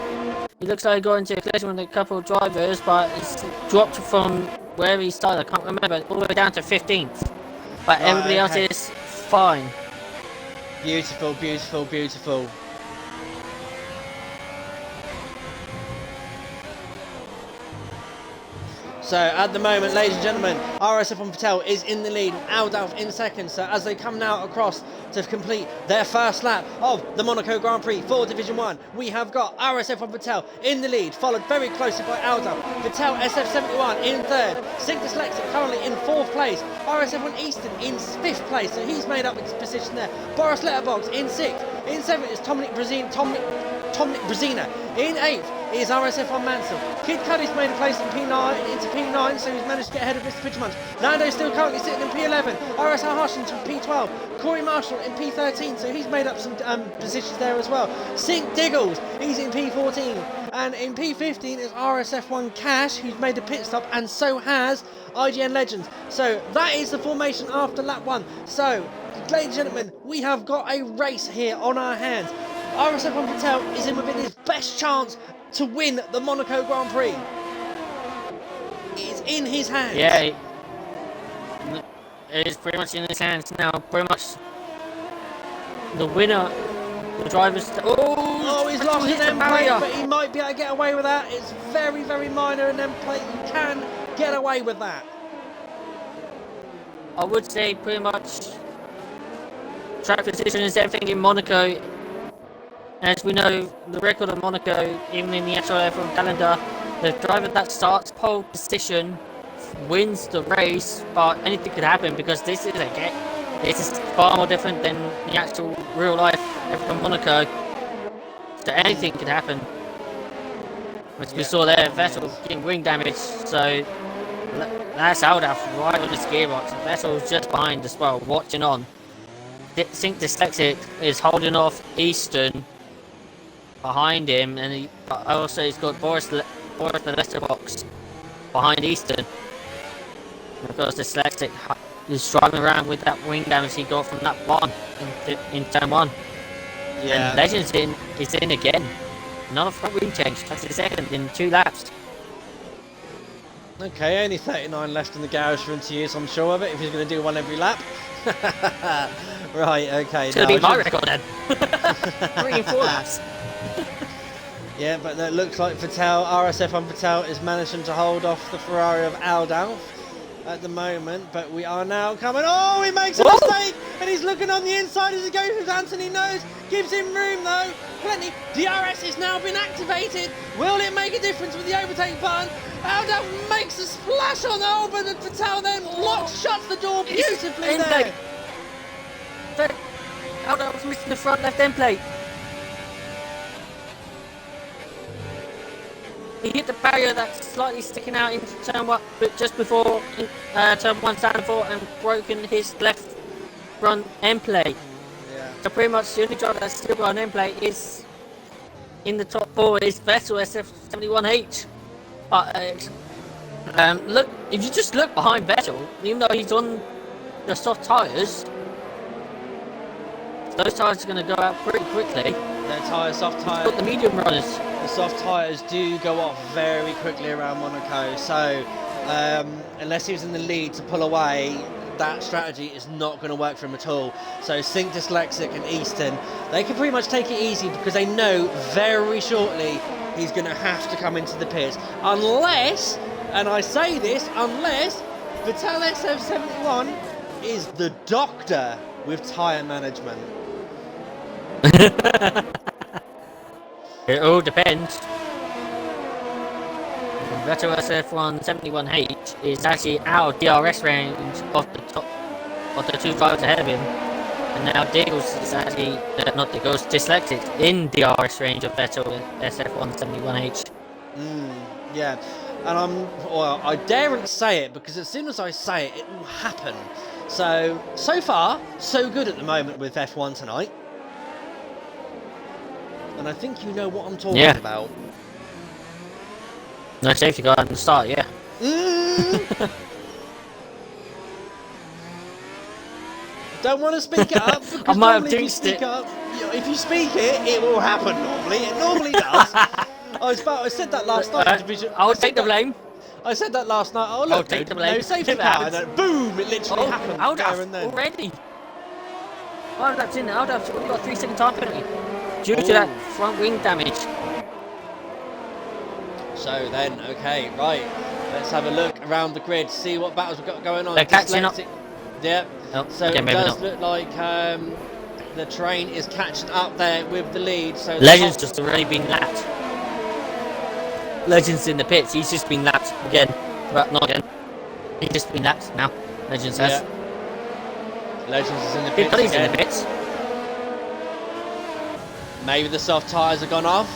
He looks like he got into a collision with a couple of drivers, but it's dropped from where he started, I can't remember, all the way down to 15th. But everybody else is fine. Beautiful, beautiful, beautiful. So at the moment, ladies and gentlemen, RSF1 Patel is in the lead, Aldalf in second. So as they come now across to complete their first lap of the Monaco Grand Prix for Division 1, we have got RSF1 Patel in the lead, followed very closely by Aldalf. Patel SF71 in third, Sink Dyslexic currently in fourth place, RSF1 Easton in fifth place, so he's made up his position there. Boris Letterbox in sixth, in seventh is Tomnik Brzezina, in eighth is RSF1 Mansell. Kid Cuddy's made a place in P9 into P9, so he's managed to get ahead of Mr. Pitchermunch. Nando's still currently sitting in P11. RSR Hutchins in P12. Corey Marshall in P13, so he's made up some positions there as well. Sink Diggles, he's in P14. And in P15 is RSF1 Cash, who's made a pit stop, and so has IGN Legends. So that is the formation after lap 1. So, ladies and gentlemen, we have got a race here on our hands. RSF1 Patel is in within his best chance to win the Monaco Grand Prix. It's in his hands. Yeah, it is pretty much in his hands now. Pretty much the winner, the driver's. Oh, he's lost an end plate, but he might be able to get away with that. It's very, very minor an end plate. You can get away with that. I would say pretty much track position is everything in Monaco. As we know, the record of Monaco, even in the actual F1 calendar, the driver that starts pole position wins the race, but anything could happen because this is far more different than the actual real life F1 Monaco. So anything could happen. Which we saw there, Vettel getting wing damage, so that's Aldalf right on his gearbox. Vettel's just behind as well, watching on. Sink Dyslexic is holding off Easton behind him, and also he's got Boris the letterbox behind Easton. Of course, Dyslexic is driving around with that wing damage he got from that one in turn 1. Yeah. And Legends is in again. Another front wing change. That's his second in 2 laps. Okay, only 39 left in the garage for him to use, I'm sure of it, if he's going to do one every lap. Right, okay. It's going to be my record then. 3 and 4 laps. Yeah, but it looks like RSF1 Patel is managing to hold off the Ferrari of Aldalf at the moment, but we are now coming. Oh, he makes a mistake, and he's looking on the inside as he goes with Anthony Nose. Gives him room though, plenty. DRS has now been activated. Will it make a difference with the overtake button? Aldalf makes a splash on Albon, and Patel then shuts the door beautifully there. Aldalf's missing the front left end plate. He hit the barrier that's slightly sticking out into turn 1, but just before turn 1 stand 4, and broken his left front end plate. Yeah. So pretty much the only driver that's still got an end plate is in the top 4 is Vettel SF71H. But look, if you just look behind Vettel, even though he's on the soft tyres, those tyres are going to go out pretty quickly. Their soft tyres. Got the medium runners. The soft tyres do go off very quickly around Monaco, so unless he was in the lead to pull away, that strategy is not going to work for him at all. So Sink Dyslexic and Easton, they can pretty much take it easy because they know very shortly he's going to have to come into the pits. Unless, and I say this, unless Vettel SF71 is the doctor with tyre management. It all depends. Vettel RSF1 71H is actually out of DRS range of the top of the two drivers ahead of him. And now Diggles is actually, not Diggles, Dyslexic in DRS range of Vettel SF1 71H. Yeah, and I daren't say it because as soon as I say it, it will happen. So far, so good at the moment with F1 tonight. And I think you know what I'm talking about. No safety car at the start, yeah. Don't want to speak it up because I might have normally if you speak it, it will happen normally. It normally does. I said that last night in Division. I'll take the blame. I said that last night. Oh look, I'll take the blame. no safety car. And then boom! It literally happened there and then. Already. Alda's in there. Alda's only got 3 second time penalty due to that front wing damage. So then, okay, right. Let's have a look around the grid, see what battles we've got going on. They're catching up. Yep. Oh, so okay, it does look like the train is catching up there with the lead. So Legends just already been lapped. Legends in the pits. He's just been lapped again. Well, not again. He's just been lapped now. Legends has. Legends is in the pits. He's in the pits. Maybe the soft tyres have gone off.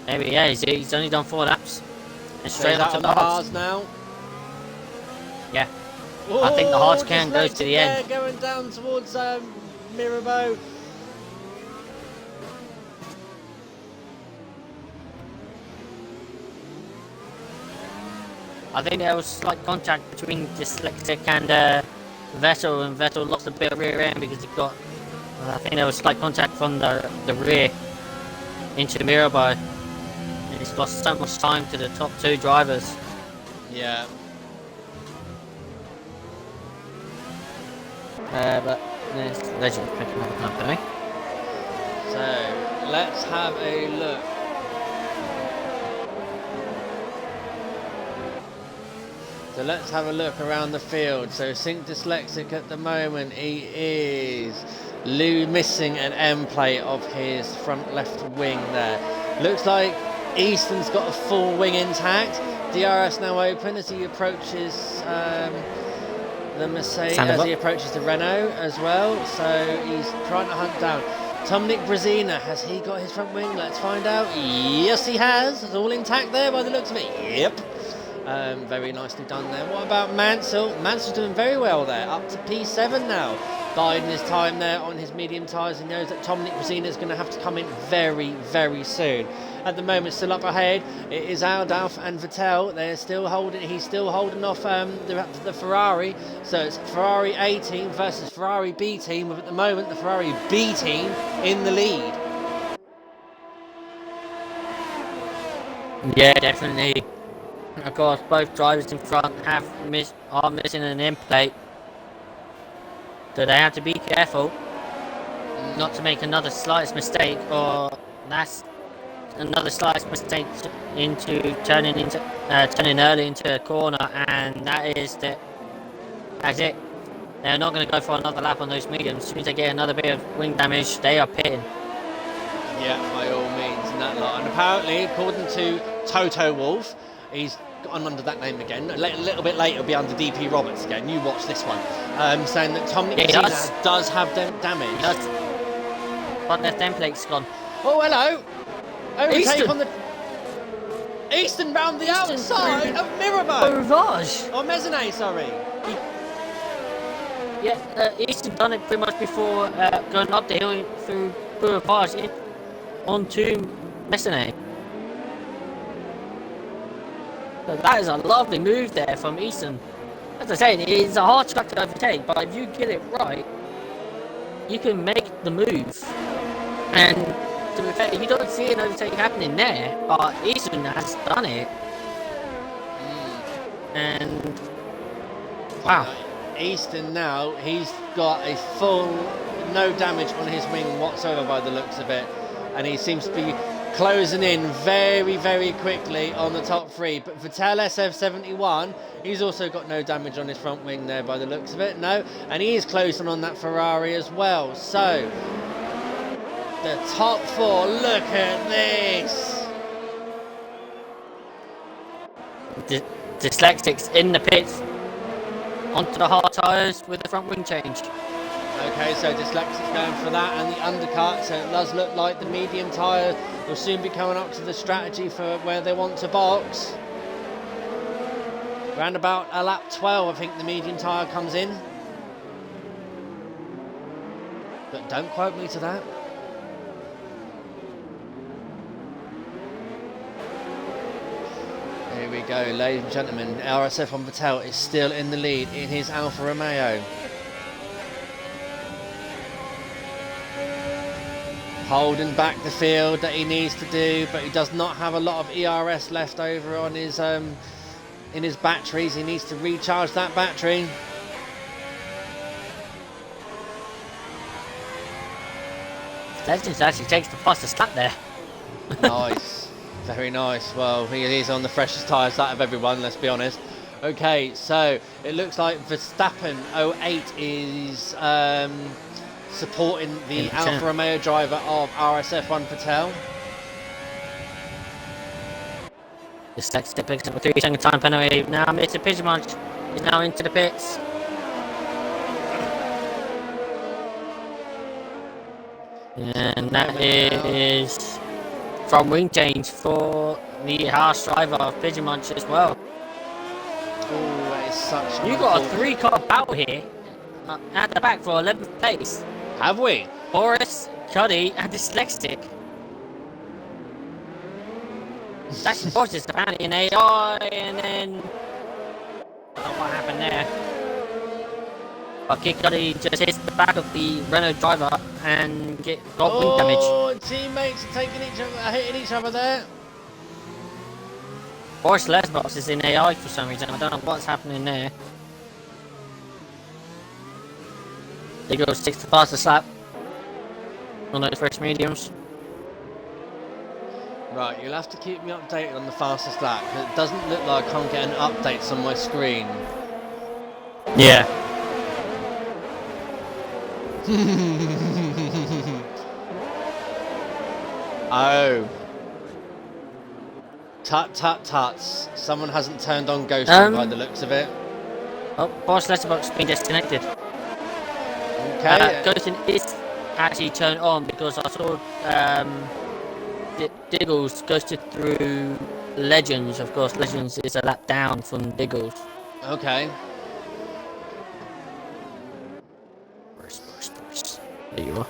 Maybe, yeah. He's only done 4 laps. And So straight he's up out to on the the hards. hards now. Yeah. I think the hards can go Dyslexic to the end. there, going down towards Mirabeau. I think there was slight contact between Dyslexic and Vettel, and Vettel lost a bit of rear end because he got. I think there was slight contact from the rear into Mirabeau, and he's lost so much time to the top 2 drivers. Yeah. But there's Legend picking up company. So let's have a look. So let's have a look around the field. So Sync Dyslexic at the moment, he is missing an end plate of his front left wing there. Looks like Easton's got a full wing intact. DRS now open as he approaches the Mercedes, as he approaches the Renault as well. So he's trying to hunt down Dominic Brezina. Has he got his front wing? Let's find out. Yes, he has. It's all intact there by the looks of it. Yep. Very nicely done there. What about Mansell? Mansell's doing very well there, up to P7 now. Biding his time there on his medium tyres. He knows that Dominic Brezina is going to have to come in very, very soon. At the moment, still up ahead, it is Aldalf and Vettel. They're still holding. He's still holding off the Ferrari. So it's Ferrari A team versus Ferrari B team. With at the moment the Ferrari B team in the lead. Yeah, definitely. Of course, both drivers in front are missing an end plate, so they have to be careful not to make another slightest mistake, or that's another slightest mistake into turning early into a corner, and that's it. They're not going to go for another lap on those mediums. As soon as they get another bit of wing damage, they are pitting. Yeah, by all means, in that lot. And apparently, according to Toto Wolff, he's gone under that name again. A little bit later, he'll be under DP Roberts again. You watch this one. Saying that Dominic Brezina does have damage. He does. But their template's gone. Oh, hello. Overtake Easton. on the... Easton round the outside of Mirabeau. Rivage. Or Mezzanay, sorry. Yeah, Easton done it pretty much before going up the hill through Rivage onto Mezzanay. So that is a lovely move there from Easton. As I say, it's a hard track to overtake, but if you get it right, you can make the move. And to be fair, you don't see an overtake happening there, but Easton has done it. And wow. Easton now, he's got a full, no damage on his wing whatsoever by the looks of it. And he seems to be closing in very, very quickly on the top 3. But Vettel SF71, he's also got no damage on his front wing there by the looks of it. No, and he is closing on that Ferrari as well. So, the top 4, look at this. Dyslexics in the pits onto the hard tyres with the front wing change. Okay, so Dyslexics going for that and the undercut, so it does look like the medium tyre will soon be coming up to the strategy for where they want to box. Around about a lap 12, I think the medium tyre comes in. But don't quote me to that. Here we go, ladies and gentlemen. RSF1 Vettel is still in the lead in his Alfa Romeo. Holding back the field that he needs to do, but he does not have a lot of ERS left over on his in his batteries. He needs to recharge that battery. Legends actually takes the fastest lap there. Nice, very nice. Well, he is on the freshest tyres out of everyone, let's be honest. Okay, so it looks like Verstappen 08 is supporting the Alfa Romeo driver of RSF1 Vettel. Dyslexic picks up a 3-second time penalty. Now Mr. Pidgemunch is now into the pits. And that is from wing change for the harsh driver of Pidgemunch as well. Oh, that is such. You got a 3-car battle here at the back for 11th place. Have we? Boris, Cuddy, and Dyslexic. That's Boris apparently in AI, and then I don't know what happened there. But Kid Cuddy just hits the back of the Renault driver and got wing damage. Oh, teammates are taking hitting each other there. Boris Lesbos is in AI for some reason. I don't know what's happening there. They go 6th fastest lap on those first mediums. Right, you'll have to keep me updated on the fastest lap. It doesn't look like I can't get an update on my screen. Yeah. Oh. Tut tut tuts. Someone hasn't turned on ghosting by the looks of it. Oh, Boris Lesbos been disconnected. Okay. Ghosting is actually turned on because I saw Diggles ghosted through Legends. Of course, Legends is a lap down from Diggles. Okay. Boris. There you are.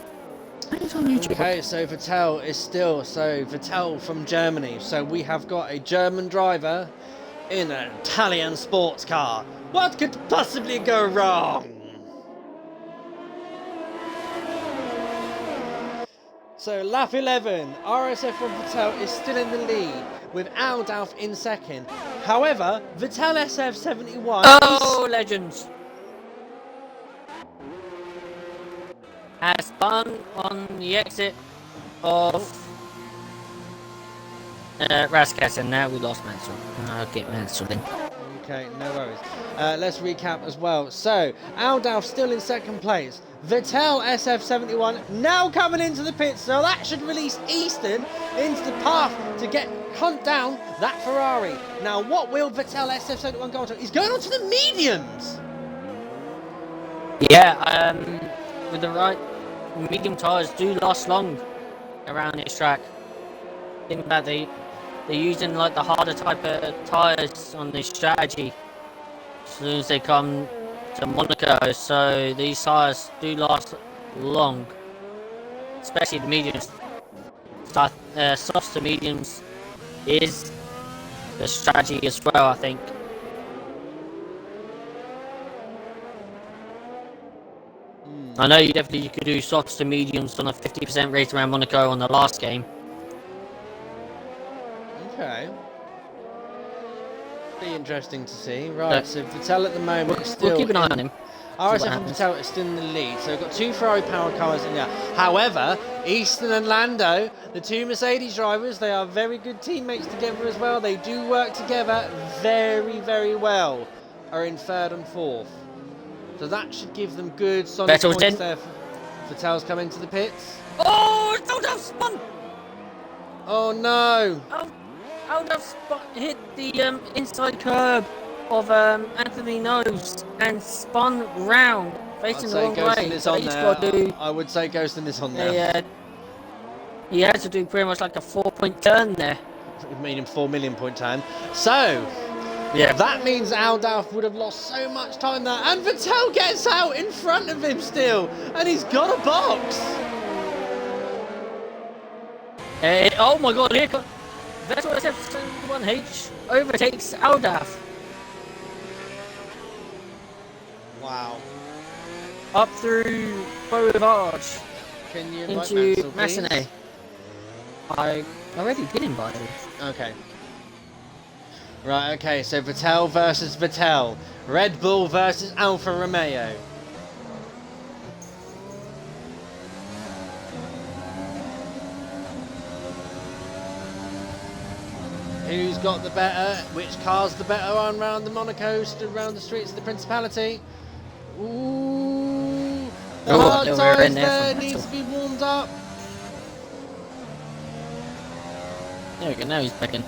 It's on YouTube. Okay, so Vettel is still, Vettel from Germany. So we have got a German driver in an Italian sports car. What could possibly go wrong? So lap 11, RSF1 Vettel is still in the lead with Aldalf in second. However, Vettel SF71 Oh, Legends! Has spun on the exit of Raskas, and now we lost Mansell. I'll get Mansell in. Okay, no worries. Let's recap as well. So, Aldalf still in second place. Vettel SF71 now coming into the pits, so that should release Easton into the path to hunt down that Ferrari. Now, what will Vettel SF71 go on to? He's going on to the mediums. Yeah, with the right medium tyres do last long around this track. Think about they're using like the harder type of tyres on this strategy as soon as they come to Monaco, so these tyres do last long, especially the mediums. Softs to mediums is the strategy as well, I think. I know you definitely could do softs to mediums on a 50% race around Monaco on the last game. Okay. Be interesting to see. Right, so Vettel at the moment is still. We'll keep an eye on him. RSF and Vettel is still in the lead, so we've got 2 Ferrari powered cars in there. However, Easton and Lando, the 2 Mercedes drivers, they are very good teammates together as well. They do work together very, very well. Are in 3rd and 4th. So that should give them good solid Vettel's points in. there. Vettel's come into the pits. Oh, it's so spun! Oh no! Oh, Aldaf hit the inside curb of Anthony Nose and spun round, facing the wrong way. Ghostin is on there. I would say Ghostin is on there. He had to do pretty much like a 4-point turn there. Meaning 4 million point turn. So, yeah, that means Aldaf would have lost so much time there. And Vettel gets out in front of him still. And he's got a box. Oh my god, here comes Vettel SF1H overtakes Aldaf. Wow. Up through Beauvage Can you into Massenet. I already did invite him. Okay. Right, okay, so Vettel versus Vettel. Red Bull versus Alfa Romeo. Who's got the better? Which car's the better one round the Monaco, around the streets of the Principality? Ooh, the hard tyres there needs to be warmed up. There we go, now he's back in.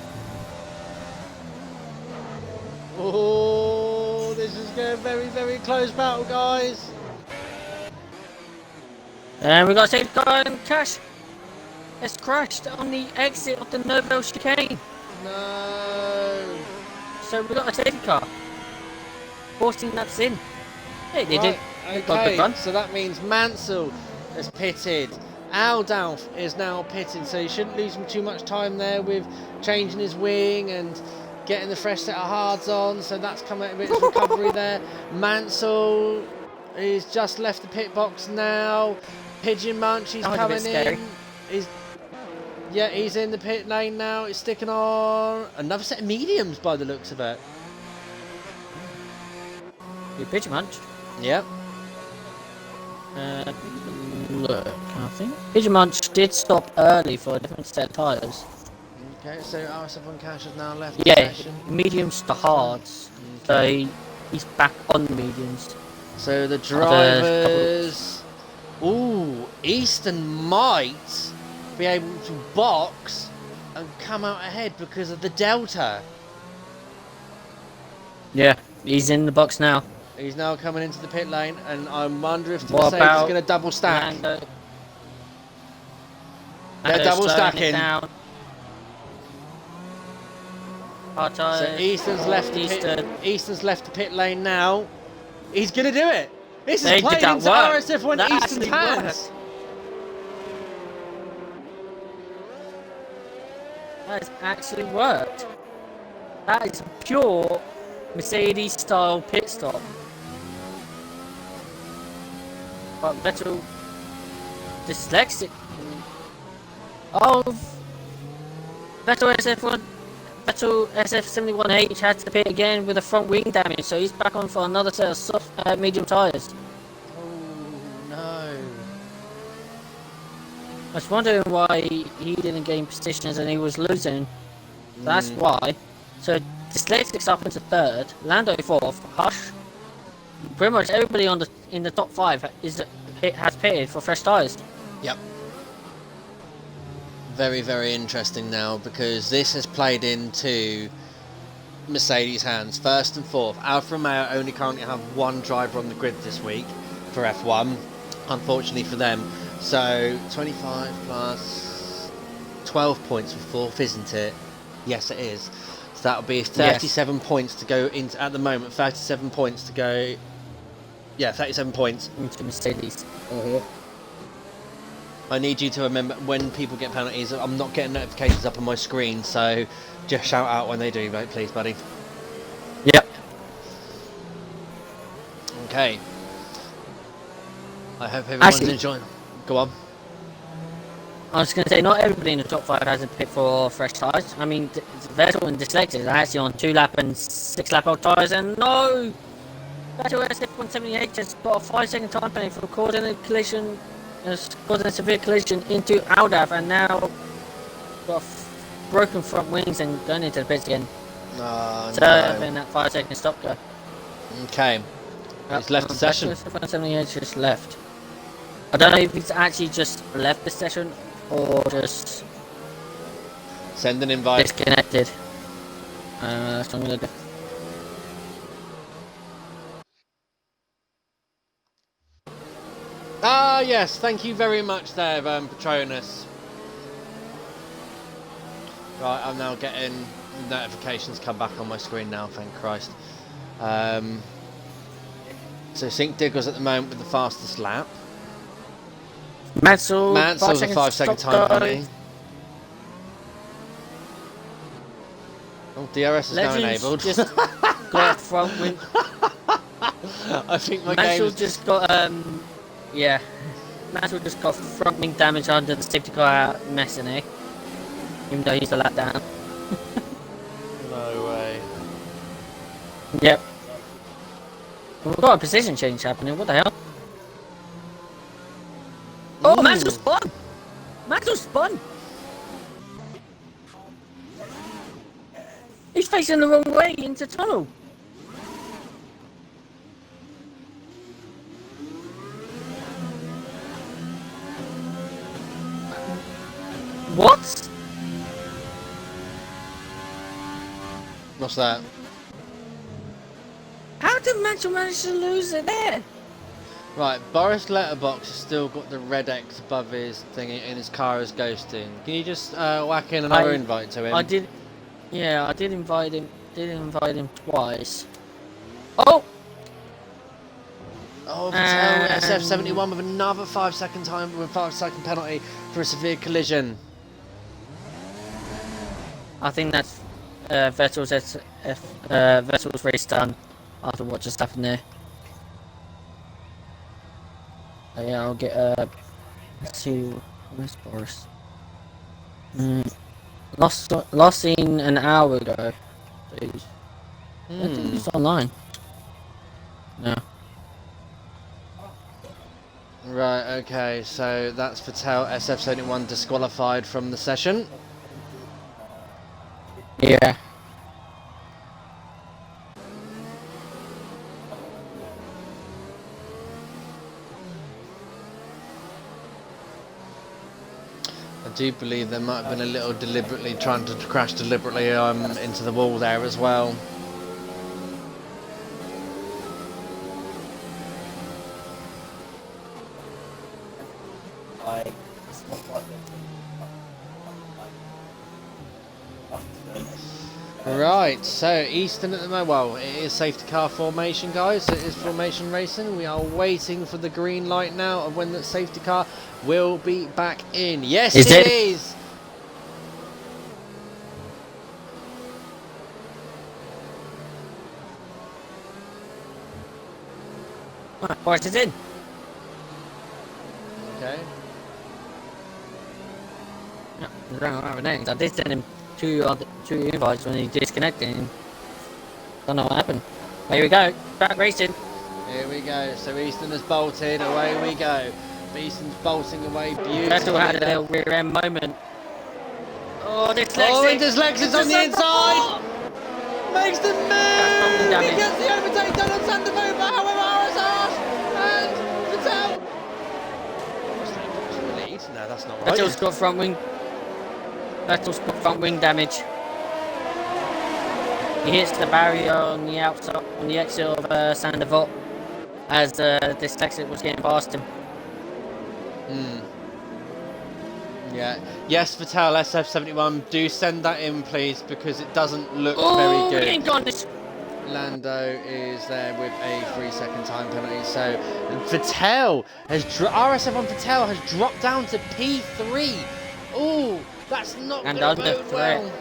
Oh, this is going very, very close battle, guys. And we got a safety car and Cash has crashed on the exit of the Nobel chicane. No. So we got a safety car. 14 laps in. Hey, they did. Okay, Got a good run. so that means Mansell has pitted. Aldaf is now pitted, so you shouldn't lose him too much time there with changing his wing and getting the fresh set of hards on. So that's come out of its recovery there. Mansell is just left the pit box now. Pigeon Munch, he's coming in. He's in the pit lane now. It's sticking on. Another set of mediums by the looks of it. You Pigeon Munch? Yep. Look, I think Pigeon Munch did stop early for a different set of tyres. Okay, so RSF1 Cash has now left the session. Mediums to hards. Okay. So he's back on the mediums. So the drivers. Ooh, Easton might be able to box and come out ahead because of the delta. Yeah, he's in the box now. He's now coming into the pit lane, and I wonder if the Mercedes is going to double stack. They're double stacking. So Easton's left the pit lane now. He's going to do it. This is playing into RSF1 Easton's hands. That has actually worked. That is a pure Mercedes style pit stop. But Vettel dyslexic of Vettel SF71H had to pit again with a front wing damage, so he's back on for another set of soft, medium tyres. Oh no. I was wondering why he didn't gain positions and he was losing. That's why. So Dyslexic's up into third, Lando fourth, Hush. Pretty much everybody in the top 5 has pitted for fresh tyres. Yep. Very, very interesting now because this has played into Mercedes' hands. First and fourth, Alfa Romeo only currently have one driver on the grid this week for F1, unfortunately for them. So 25 plus 12 points for fourth, isn't it? Yes, it is. So that'll be 37 points to go into at the moment. 37 points to go. Yeah, 37 points into Mercedes. I need you to remember when people get penalties, I'm not getting notifications up on my screen, so just shout out when they do, right, please, buddy. Yep. Okay. I hope everyone's enjoying. Go on. I was going to say, not everybody in the top 5 has a pit for fresh tyres. I mean, Vettel and Dyslexic are actually on 2-lap and 6-lap old tyres, and no! Vettel SF178 has got a 5-second time penalty for causing a collision. Causing a severe collision into Aldaf, and now got broken front wings and going into the pits again. Oh, so in that 5-second stop go. Okay. He's left the session. 78 just left. I don't know if he's actually just left the session or just. Send an invite. Disconnected. That's what I'm gonna do. Ah, yes, thank you very much there, Patronus. Right, I'm now getting notifications come back on my screen now, thank Christ. So Sink Diggle's at the moment with the fastest lap. Mansell's a 5-second time penalty. Oh, DRS is now enabled. Just got front wing. I think my Mansell game just got yeah. Mansell just got front wing damage under the safety car out messing it. Even though he's a lap down. No way. Yep. We've got a position change happening, what the hell? Oh, Mansell spun! Mansell spun! He's facing the wrong way into tunnel. What? What's that? How did Mansell manage to lose it there? Right, Boris Letterbox has still got the red X above his thingy and his car is ghosting. Can you just whack in another invite to him? I did. Yeah, I did invite him. Did invite him twice. Oh! Oh, Patel, SF71 with another 5-second time with 5-second penalty for a severe collision. I think that's Vettel's Vettel's race done after what just happened there. Yeah, I'll get let's see, where's Boris? Last seen an hour ago. Jeez. I think he's online. No. Right, okay, so that's Patel, SF71 disqualified from the session. Yeah. I do believe there might have been a little deliberately trying to crash deliberately into the wall there as well. Right, so Easton at the moment, well, it is safety car formation, guys. It is formation racing. We are waiting for the green light now of when the safety car will be back in. Yes, it is! Boris is in. Okay. Yeah, I did send him two invites when he disconnected. Don't know what happened. Here we go. Back racing. Here we go. So Easton has bolted. Away we go. Easton's bolting away beautifully. Vettel had a little rear end moment. Oh, dyslexic. Oh, and Dyslexic's on the inside. Makes the move. He gets the overtake done on Sandovova. However, RSR and Patel. Lead? No, that's not right. Vettel's got front wing. Vettel's got front wing damage. He hits the barrier on the outside, on the exit of Sandovova, as Dyslexic was getting past him. Yeah. Yes, Patel, SF71, do send that in, please, because it doesn't look very good. Lando is there with a 3-second time penalty. So Patel has RSF1 Patel has dropped down to P3. Oh, that's not going to bode well.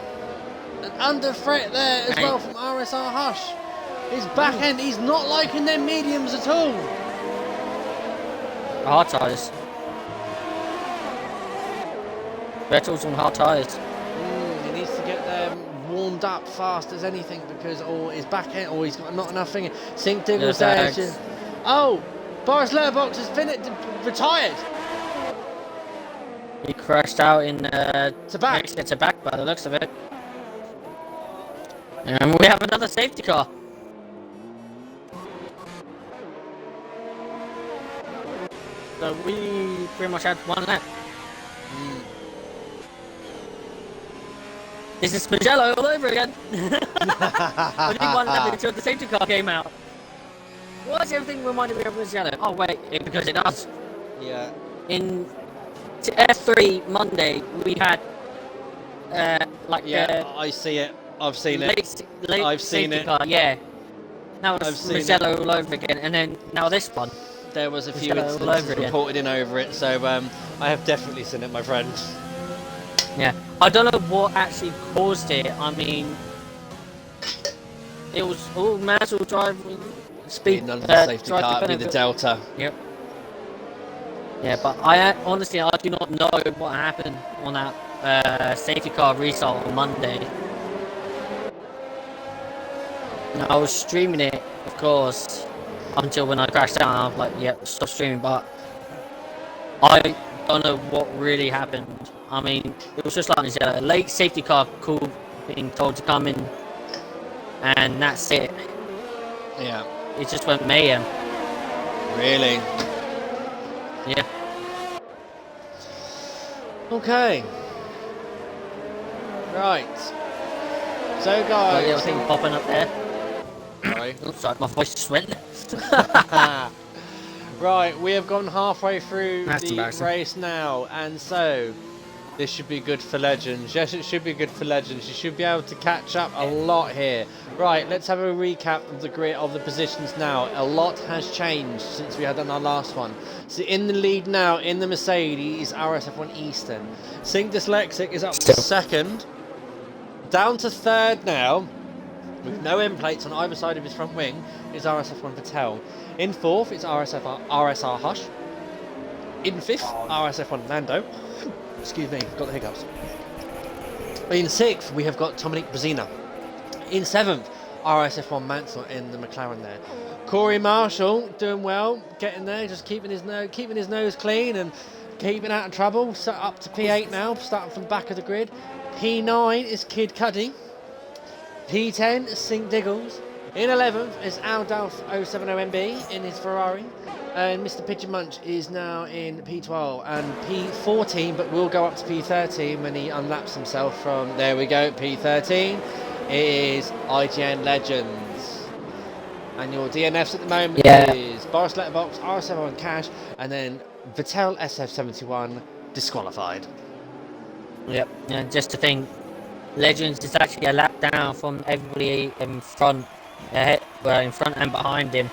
And under threat there as well from RSR Hush. His back end, he's not liking their mediums at all. Hard tyres. Vettel's on hard tyres. He needs to get them warmed up fast as anything because his back end, he's got not enough finger. Sink Diggle's there. Oh, Boris Letterbox has retired. He crashed out in to back. To back by the looks of it. And we have another safety car. So we pretty much had one lap. This is Magello all over again. I didn't want that until the safety car came out. Why does everything remind me of Magello? Oh wait, because it does. Yeah. In S03 Monday, we had I see it. I've seen it. late I've seen safety it. car, yeah. Now I've it's seen Magello all over again, and then now this one. There was a few all incidents over again. reported in over it, so I have definitely seen it, my friend. Yeah, I don't know what actually caused it. I mean, it was all manual driving speed. None of the safety drive car, be the dependent. Delta. Yep. Yeah, but I honestly I do not know what happened on that safety car restart on Monday. Now, I was streaming it, of course, up until when I crashed out. I was like, "Yep, stop streaming." But I don't know what really happened. I mean, it was just like a late safety car call being told to come in, and that's it. Yeah. It just went mayhem. Really? Yeah. Okay. Right. So, Got a little guys. thing popping up there. Sorry. Looks like my voice just went. Right, we have gone halfway through That's the embarrassing. race now, and so this should be good for Legends. Yes, it should be good for Legends. You should be able to catch up a lot here. Right, let's have a recap of the grid of the positions now. A lot has changed since we had done our last one. So in the lead now, in the Mercedes, RSF1 Eastern. Sync Dyslexic is up to second. Down to third now, with no end plates on either side of his front wing, is RSF1 Patel. In fourth, it's RSR Hush. In fifth, RSF1 Nando. Excuse me, got the hiccups. In sixth, we have got Dominic Brezina. In seventh, RSF1 Mansell in the McLaren there. Corey Marshall doing well, getting there, just keeping his nose clean and keeping out of trouble. Set up to P8 now, starting from the back of the grid. P9 is Kid Cuddy. P10 is Sink Diggles. In 11th is Aldalf 070MB in his Ferrari. And Mr. Pigeon Munch is now in P12 and P14, but will go up to P13 when he unlaps himself from, there we go, P13 is IGN Legends. And your DNFs at the moment is Boris Letterbox, RS71 Cash, and then Vittel SF71 disqualified. Yep. And just to think, Legends is actually a lap down from everybody in front, in front and behind him.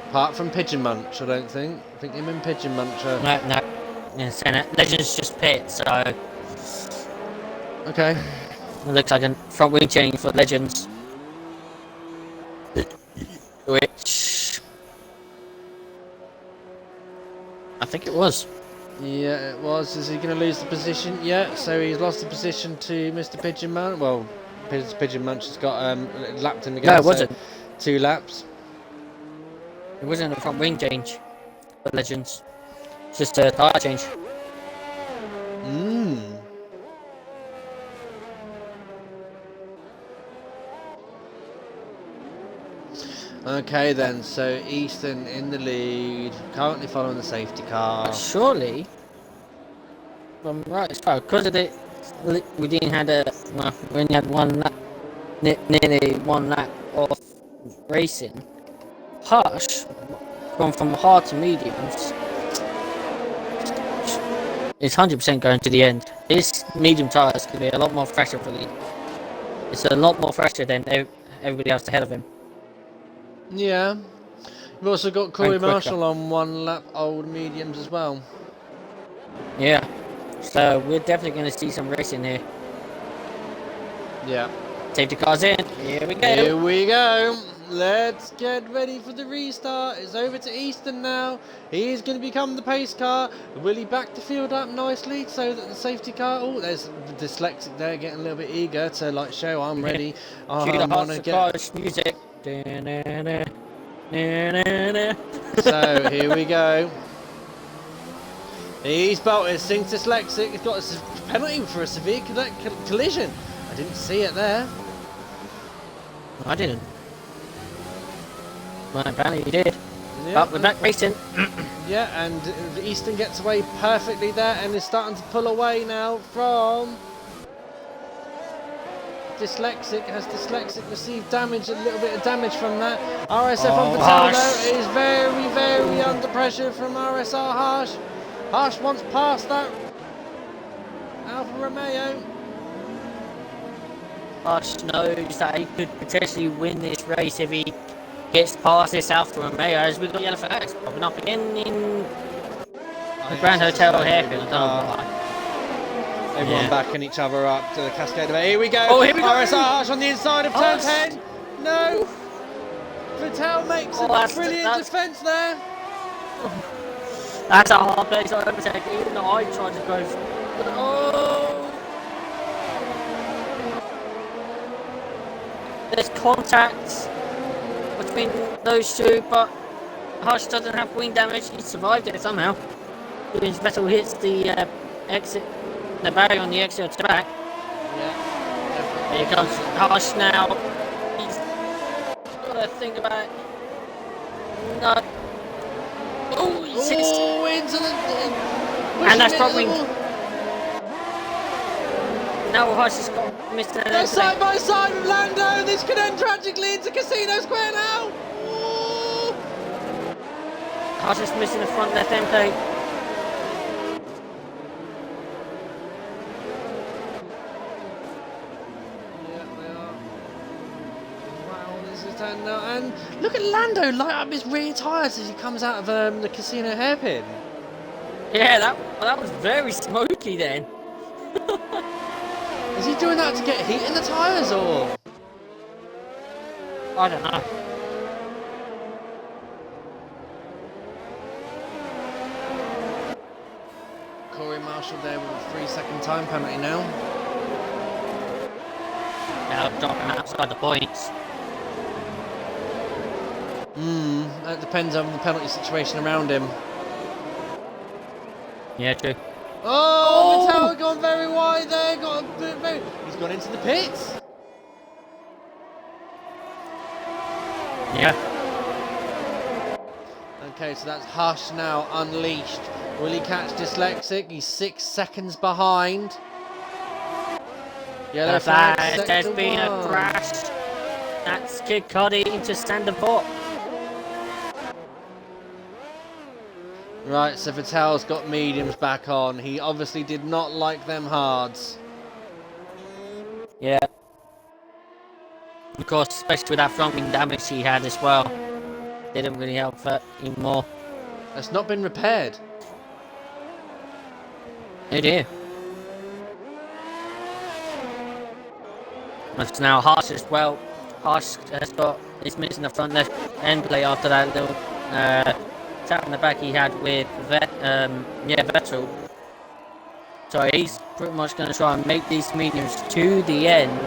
Apart from Pigeon Munch, I don't think. I think him and Pigeon Munch are... No. Yes, and Legends just pit, so Okay. it looks like a front wing change for Legends. Which I think it was. Yeah, it was. Is he going to lose the position? Yeah, so he's lost the position to Mr. Pigeon Munch. Well, Pigeon Munch has got lapped him again. No, it wasn't. 2 laps. It wasn't a front wing change for Legends. It's just a tyre change. Okay then, so Easton in the lead, currently following the safety car. Surely, I'm right as far because of it. We didn't have we only had 1 lap, nearly 1 lap of racing. Hush, gone from hard to mediums. It's 100% going to the end. This medium tyre is going to be a lot more fresher for the. It's a lot more fresher than everybody else ahead of him. Yeah. We've also got Corey Marshall on 1 lap old mediums as well. Yeah. So we're definitely going to see some racing here. Yeah. Safety car's in. Here we go. Here we go. Let's get ready for the restart. It's over to Easton now. He's going to become the pace car. Will he back the field up nicely so that the safety car... Oh, there's the dyslexic there getting a little bit eager to like show I'm ready. Cue the hard music. So here we go. He's bolted. Sings Dyslexic. He's got a penalty for a severe collision. I didn't see it there. I didn't. Well, apparently you did. Yeah. But we're back racing. Yeah, and Easton gets away perfectly there and is starting to pull away now from Dyslexic. Has Dyslexic received damage? A little bit of damage from that. RSF on Harsh. Patel is very, very under pressure from RSR Harsh. Harsh wants past that. Alfa Romeo. Harsh knows that he could potentially win this race if he gets past this Alfa Romeo, as we've got yellow flags popping up again in the Grand Hotel hairpin. I don't know why. Everyone backing each other up to the Cascade of Here we go. Oh, here we go. RSR Harsh on the inside of turn Harsh. 10. No. Vettel makes a brilliant defence there. That's a hard place to overtake, even though I tried to go for... Oh! There's contact between those two, but Harsh doesn't have wing damage. He survived it somehow. His Vettel hits the exit, the barrier on the exit track. Yeah. Here comes Harsh now. He's got to think about it. No. Oh, he's into the... and that's probably... Now Harsh has got Mr. They're side by side with Lando. This could end tragically into Casino Square now. Ooh. Harsh is missing the front left end plate. Yeah, they are. Wow, this is done now. And look at Lando light up his rear tyres as he comes out of the Casino hairpin. Yeah, that was very smoky then. Is he doing that to get heat in the tyres or? I don't know. Corey Marshall there with a 3-second time penalty now. Now dropping outside the points. That depends on the penalty situation around him. Yeah, true. Oh, Vettel gone very wide there. He's gone into the pits. Yeah. Okay, so that's Hush now unleashed. Will he catch Dyslexic? He's 6 seconds behind. Yellow flag. There's been a crash. That's Kid Cudi into standard 4. Right, so Vettel's got mediums back on. He obviously did not like them hards. Yeah. Of course, especially with that front wing damage he had as well. Didn't really help that anymore. It's not been repaired. It is. It's now Harsh as well. Harsh he's missing the front left end plate after that little tap in the back he had with Vettel. So he's pretty much going to try and make these mediums to the end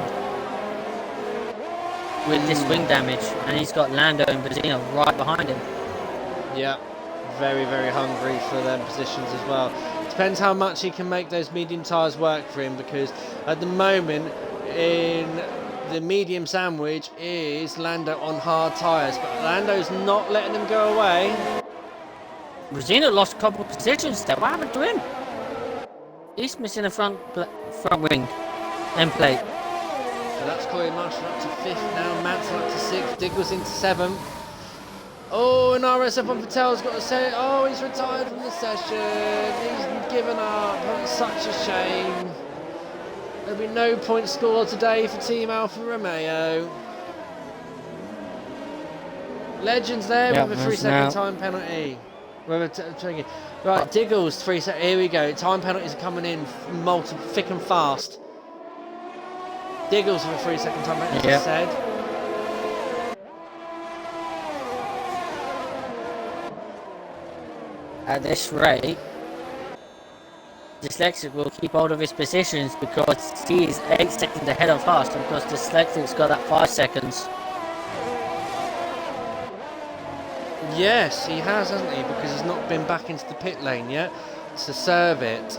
with this wing damage, and he's got Lando and Bazzino right behind him. Yeah, very, very hungry for them positions as well. Depends how much he can make those medium tyres work for him, because at the moment in the medium sandwich is Lando on hard tyres, but Lando's not letting him go away. Bazzino lost a couple of positions there. What happened to him? He's missing the front wing end plate. So that's Corey Marshall up to 5th now, Mansell up to 6th, Diggles into 7th. Oh, and RSF on Patel's got to say, oh, he's retired from the session, he's given up, that's such a shame. There'll be no points scored today for Team Alfa Romeo. Legends there with a 3-second time penalty. Right, Diggles, 3 seconds. Here we go. Time penalties are coming in thick and fast. Diggles with a 3-second time penalty, as I said. At this rate, Dyslexic will keep hold of his positions because he is 8 seconds ahead of Harsh, because Dyslexic's got that 5 seconds. Yes, he has, hasn't he? Because he's not been back into the pit lane yet to serve it.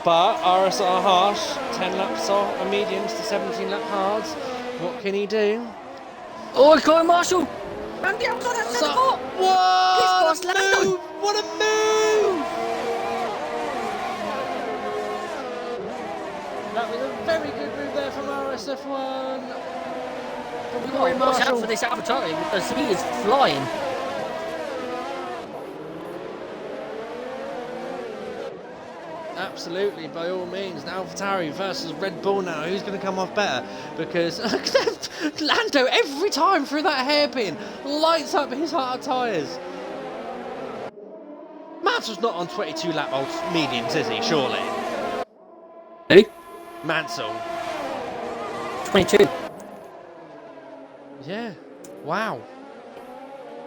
But RSR Harsh, 10 laps off, mediums to 17 lap hards. What can he do? Oh, Corey Marshall! And the outside of the court! What He's lost a move! What a move! one. We've got to watch out for this AlphaTauri because he is flying. Absolutely, by all means. Now AlphaTauri versus Red Bull now. Who's going to come off better? Because Lando, every time through that hairpin, lights up his hard tyres. Mansell's not on 22 lap old mediums, is he? Surely. Who? Mansell. 22. Yeah. Wow.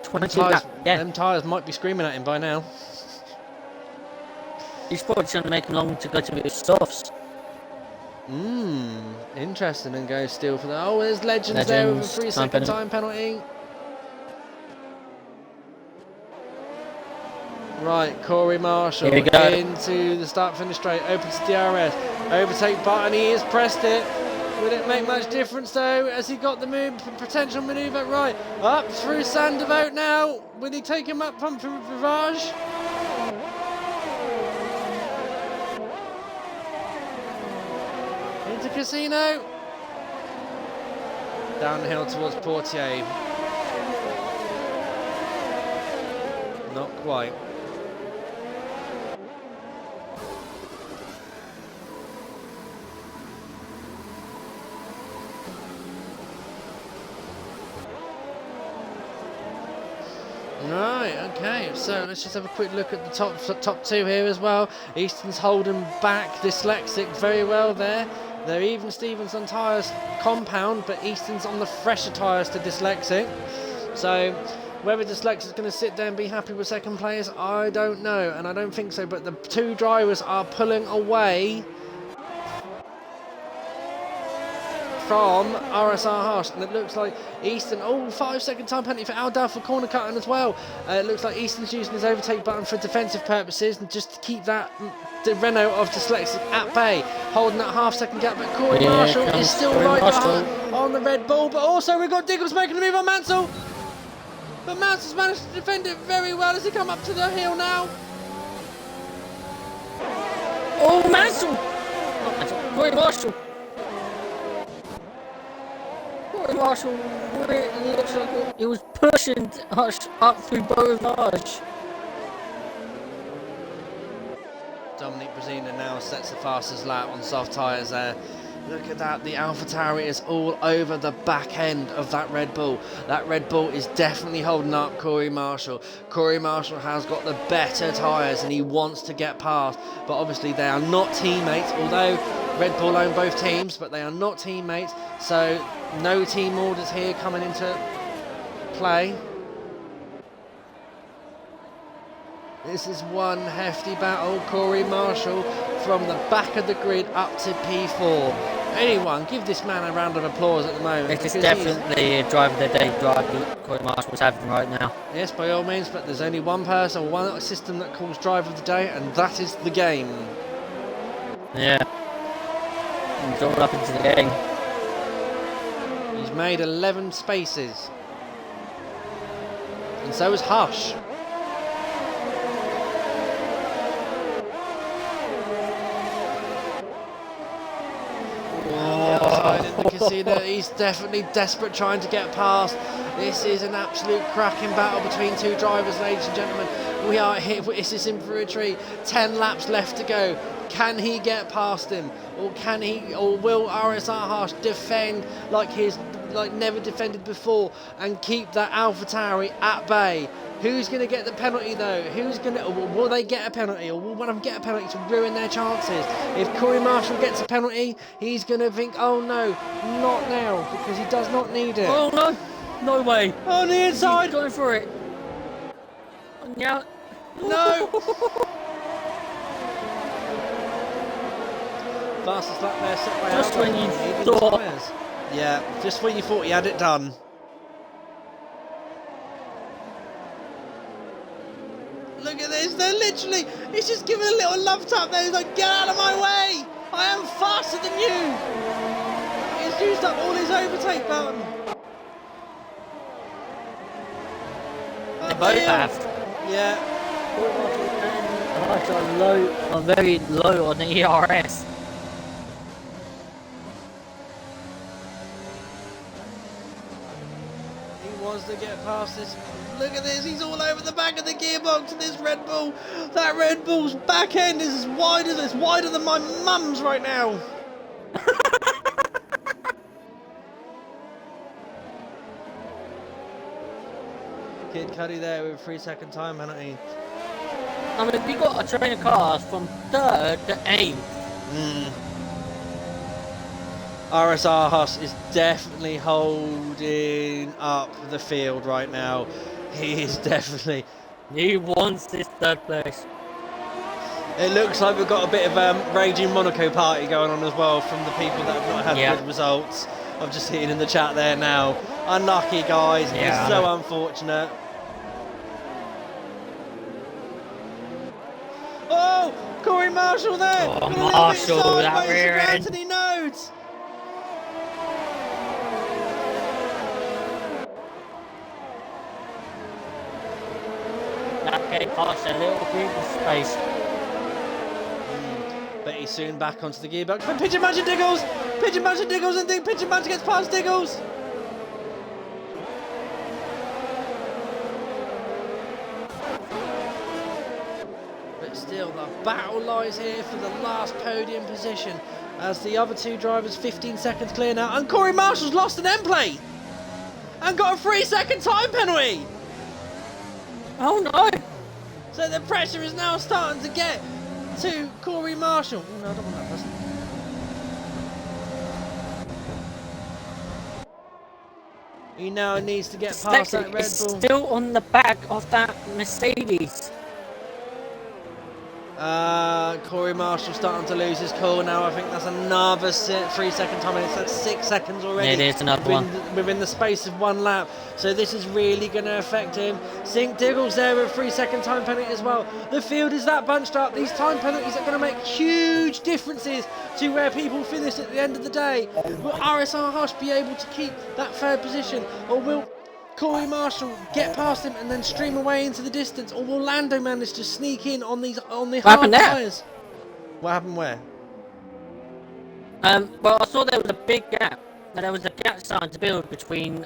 22 lap. Yeah. Them tyres might be screaming at him by now. He's probably trying to make him long to go to his softs. Interesting, and go still for that. Oh, there's Legends there with a 3-second time penalty. Right, Corey Marshall into the start-finish straight, opens DRS, overtake button, he has pressed it. Will it make much difference though? Has he got the potential manoeuvre? Right, up through Sandovote now. Will he take him up from Rivage? Into Casino. Downhill towards Portier. Not quite. Right, okay, so let's just have a quick look at the top two here as well. Easton's holding back Dyslexic very well there. They're even Stevens on tyres compound, but Easton's on the fresher tyres to Dyslexic. So whether Dyslexic's going to sit there and be happy with second place, I don't know, and I don't think so, but the two drivers are pulling away from RSR Harsh, and it looks like Easton, 5-second time penalty for Aldal for corner cutting as well. It looks like Easton's using his overtake button for defensive purposes and just to keep that the Renault of Dyslexic at bay, holding that half-second gap, but Corey Marshall is still right behind on the Red Bull, but also we've got Diggles making a move on Mansell, but Mansell's managed to defend it very well as he come up to the hill now. Oh, Mansell! Not Mansell, Corey Marshall. Marshall, it looks like it was pushing Hush up through Beauvage. Dominic Brezina now sets the fastest lap on soft tyres there. Look at that, the AlphaTauri is all over the back end of that Red Bull. That Red Bull is definitely holding up Corey Marshall. Corey Marshall has got the better tyres and he wants to get past, but obviously they are not teammates, although Red Bull own both teams, but they are not teammates, so no team orders here coming into play. This is one hefty battle. Corey Marshall from the back of the grid up to P4. Anyone, give this man a round of applause at the moment. This is definitely a drive of the day drive that Corey Marshall's having right now. Yes, by all means, but there's only one person, one system that calls drive of the day, and that is the game. Yeah. He's all up into the game. He's made 11 spaces. And so is Hush. The Casino, he's definitely desperate trying to get past. This is an absolute cracking battle between two drivers, ladies and gentlemen. We are here, this is in for a treat. 10 laps left to go. Can he get past him? Or will RSR Harsh defend like never defended before and keep that AlphaTauri at bay? Who's going to get the penalty though? Will they get a penalty, or will one of them get a penalty to ruin their chances? If Corey Marshall gets a penalty, he's going to think, oh no, not now, because he does not need it. Oh no, no way. On the inside. He's going for it. Yeah. No. Fastest lap there set by Just Albon. when you Even thought. tyres. Yeah, just when you thought he had it done. Look at this, they're literally, he's just giving a little love tap there, he's like, get out of my way, I am faster than you. He's used up all his overtake button. They both have. Yeah. Are very low on the ERS. struggles to get past this. Look at this, he's all over the back of the gearbox of this Red Bull. That Red Bull's back end is as wide as it's wider than my mum's right now. Kid Cuddy there with a 3-second time penalty. I mean, we got a train of cars from 3rd to 8th. RSR Haas is definitely holding up the field right now. He is definitely... He wants this 3rd place. It looks like we've got a bit of raging Monaco party going on as well from the people that have not had good results. I've just seen in the chat there now. Unlucky, guys. It's so unfortunate. Oh, Corey Marshall there. Oh, Marshall, that rear end. Anthony Nodes. That gave us a little breathing space. But he's soon back onto the gearbox. But Pigeon Magic Diggles! Pigeon Magic Diggles and Pigeon Magic gets past Diggles! But still, the battle lies here for the last podium position as the other two drivers 15 seconds clear now. And Corey Marshall's lost an end plate! And got a 3-second time penalty! Oh no! So the pressure is now starting to get to Corey Marshall. Oh, no, I don't want that person. He now needs to get past that Red Bull. Still on the back of that Mercedes. Corey Marshall starting to lose his cool now. I think that's another 3-second time, and it's at 6 seconds already. It is another one. Within the space of 1 lap. So this is really going to affect him. Sink Diggles there with a 3-second time penalty as well. The field is that bunched up. These time penalties are going to make huge differences to where people finish at the end of the day. Will RSR Hush be able to keep that 3rd position, or will Corey Marshall get past him and then stream away into the distance, or will Lando manage to sneak in on the hard tyres? What happened where? Well, I saw there was a big gap. There was a gap starting to build between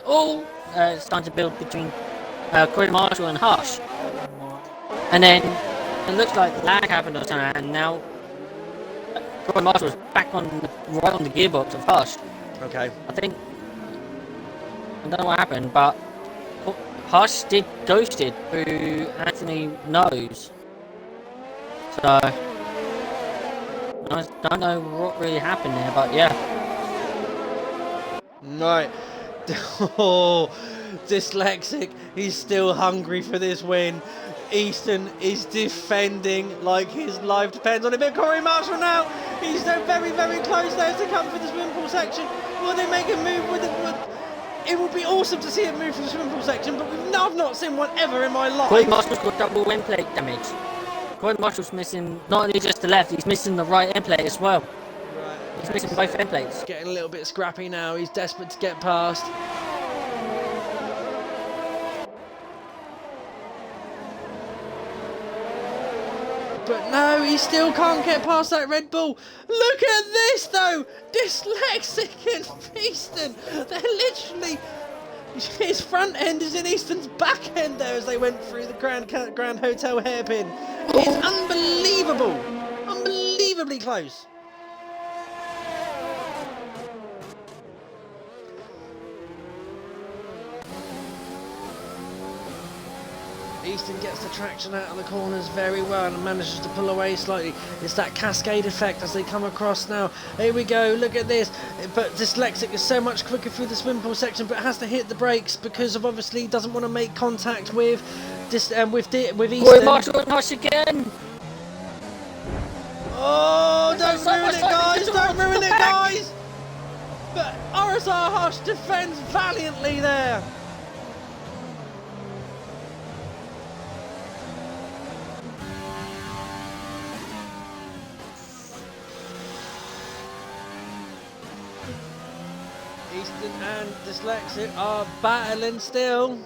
Corey Marshall and Hush. And then it looks like lag happened or something, and now Corey Marshall was back right on the gearbox of Hush. Okay. I don't know what happened, but Hush did ghosted through Anthony Nose. So I don't know what really happened there, but yeah. Right. Oh, Dyslexic. He's still hungry for this win. Easton is defending like his life depends on it. But Corey Marshall now, he's so very, very close there to come for the swim pool section. Will they make a move with it? It would be awesome to see it move for the swim pool section, but I've not seen one ever in my life. Corey Marshall's got double end plate damage. Corey Marshall's missing not only just the left, he's missing the right end plate as well. Right. He's missing both end plates. Getting a little bit scrappy now. He's desperate to get past. But no, he still can't get past that Red Bull. Look at this though! Dyslexic and Easton. They're literally... His front end is in Easton's back end there as they went through the Grand Hotel hairpin. It's unbelievable. Unbelievably close. Easton gets the traction out of the corners very well and manages to pull away slightly. It's that cascade effect as they come across now. Here we go, look at this. But Dyslexic is so much quicker through the swim pool section, but has to hit the brakes because of obviously he doesn't want to make contact with Easton. Boy, Marshall and Hush again. Oh, don't ruin it, guys! Don't ruin it, guys! But RSR Hush defends valiantly there. Easton and Dyslexic are battling still.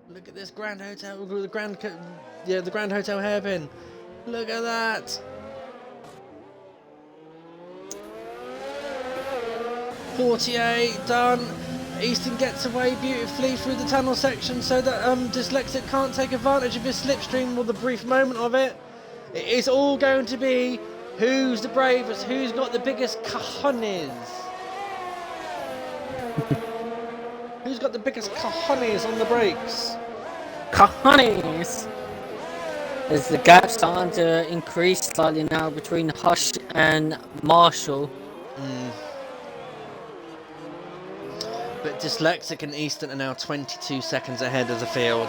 Look at this Grand Hotel, the Grand Hotel hairpin. Look at that. 48 done. Easton gets away beautifully through the tunnel section so that Dyslexic can't take advantage of his slipstream or the brief moment of it. It is all going to be who's the bravest, who's got the biggest cojones. Who's got the biggest cojones on the brakes? Cojones! As the gap starting to increase slightly now between Hush and Marshall. But Dyslexic and Easton are now 22 seconds ahead of the field.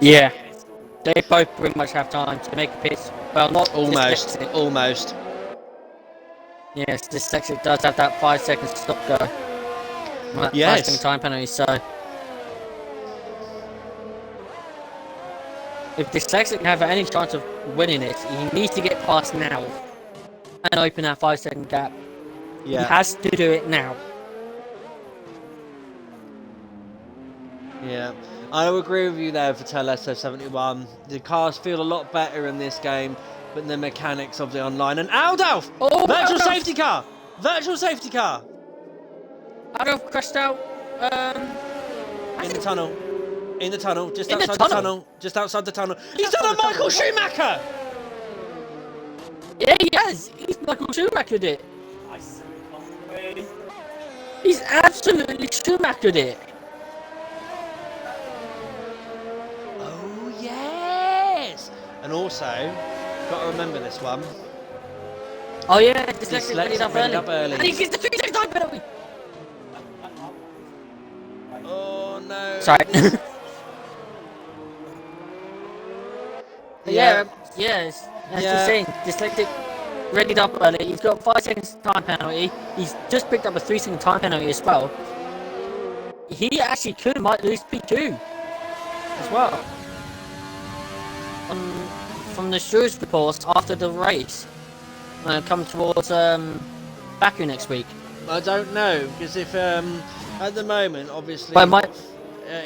Yeah. They both pretty much have time to make a pitch. Well, not Almost. Dyslexic. Almost. Yes, Dyslexic does have that 5 seconds stop go. Yes. 5 second time penalty, so. If Dyslexic can have any chance of winning it, he needs to get past now. And open that 5 second gap. Yeah. He has to do it now. Yeah, I will agree with you there, Vitel S03. The cars feel a lot better in this game, but the mechanics of the online. And Aldolf! Oh, Virtual Aldolf! safety car! Virtual safety car! Aldolf crashed out. In the tunnel. In the tunnel. Just In the outside the tunnel? tunnel. Just outside the tunnel. He's done a Michael Schumacher! Yeah, he has. He's Michael Schumachered it. He's absolutely Schumachered it. Oh, yes! And also, got to remember this one. Oh yeah, Dyslexic ready Dyslexic up readied early. up early. And he gets the 3 second time penalty. Oh, no. Sorry. Yeah. Yes. That's Yeah. the saying. Dyslexic readied up early. He's got 5 seconds time penalty. He's just picked up a 3 second time penalty as well. He actually might lose P2 as well. From the Stewards reports after the race, come towards Baku next week. I don't know, because if at the moment, obviously, But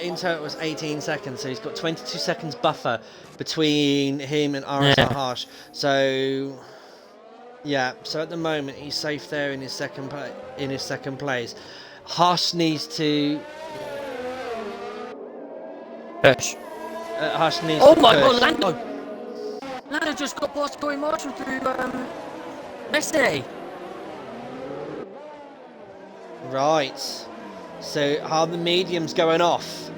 in total it was 18 seconds, so he's got 22 seconds buffer between him and RSF Harsh. So yeah, so at the moment he's safe there in his second place. Harsh needs to push. Harsh needs Oh to my push. god, Lando! Lando just got past Corey Marshall through yesterday. Right. So are the mediums going off?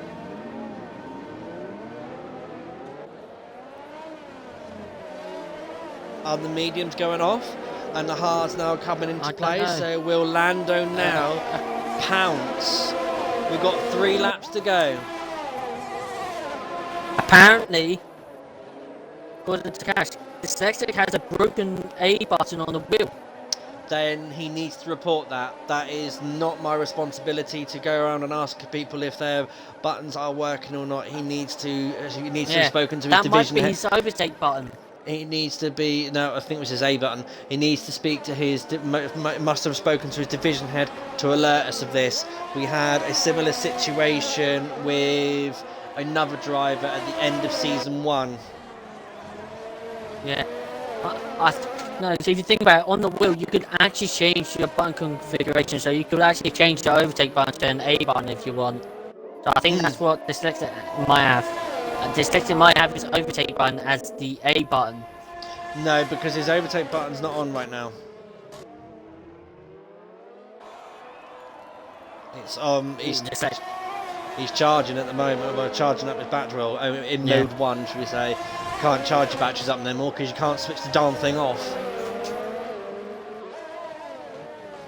Are the mediums going off? And the hards now coming into play. So will Lando now pounce? We've got 3 laps to go. Apparently, according to Cash, Dyslexic has a broken A button on the wheel. Then he needs to report that. That is not my responsibility to go around and ask people if their buttons are working or not. He needs to have spoken to his division That might be head. his overtake button. He needs to be, no, I think it was his A button. He needs to speak to his, must have spoken to his division head to alert us of this. We had a similar situation with another driver at the end of season 1. Yeah. No, so if you think about it, on the wheel you could actually change your button configuration, so you could actually change the overtake button to an A button if you want. So I think that's what Dyslexic might have. Dyslexic might have his overtake button as the A button. No, because his overtake button's not on right now. It's he's charging at the moment, well, charging up his battery in mode 1, should we say. You can't charge your batteries up no more because you can't switch the darn thing off.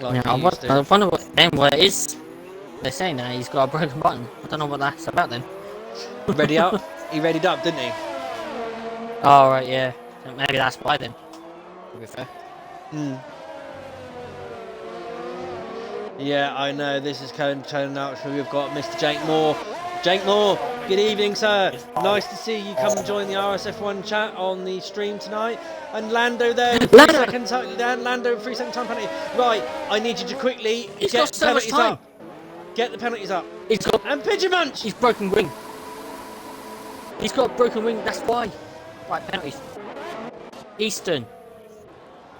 Like I wonder what it is. They're saying that he's got a broken button. I don't know what that's about then. Ready up? He readied up, didn't he? Oh, right, yeah. So maybe that's why then. To be fair. Yeah, I know. This is turning out. We've got Mr. Jake Moore. Jake Moore, good evening, sir. Nice to see you come and join the RSF1 chat on the stream tonight. And Lando there, 3 seconds. Lando, 3 second time penalty. Right, I need you to quickly He's get got the so much penalties time. up. Get the penalties up. He's got And Pigeon Munch. He's broken wing. He's got a broken wing, that's why. Right, penalties. Easton.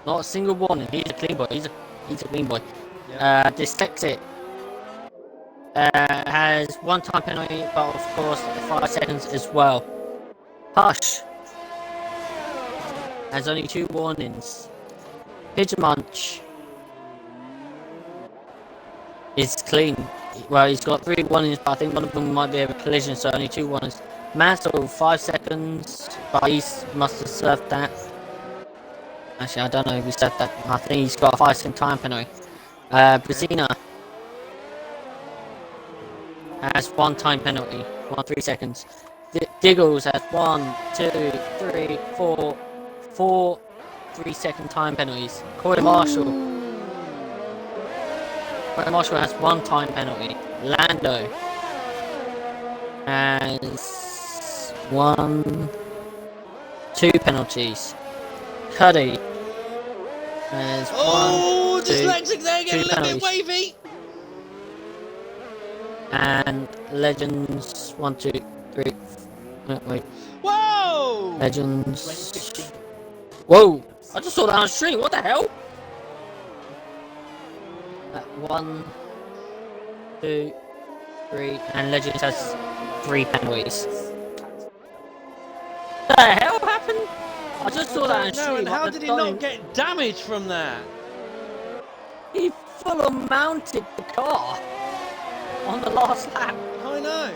Not a single one. He's a clean boy. He's a clean boy. Dyslexic has 1 time penalty, but of course 5 seconds as well. Hush has only 2 warnings. Pigeon Munch is clean. Well, he's got 3 warnings, but I think one of them might be a collision, so only 2 warnings. Mansell 5 seconds, but he must have served that. Actually, I don't know if he served that. I think he's got a 5-second time penalty. Brezina has 1 time penalty, 3 seconds. Diggles has 1, 2, 3, 4 3-second time penalties. Corey Marshall has 1 time penalty. Lando has 2 penalties. Cuddy has 1, 2, Dyslexic there, getting a little bit penalties. wavy. And Legends 1, 2, 3. Wait. Whoa! Legends. Whoa! I just saw that on stream. What the hell? 1, 2, 3, and Legends has 3 penalties. What the hell happened? I just saw that on stream. No, and how at the did he time. not get damage from that? He full on mounted the car on the last lap. I know.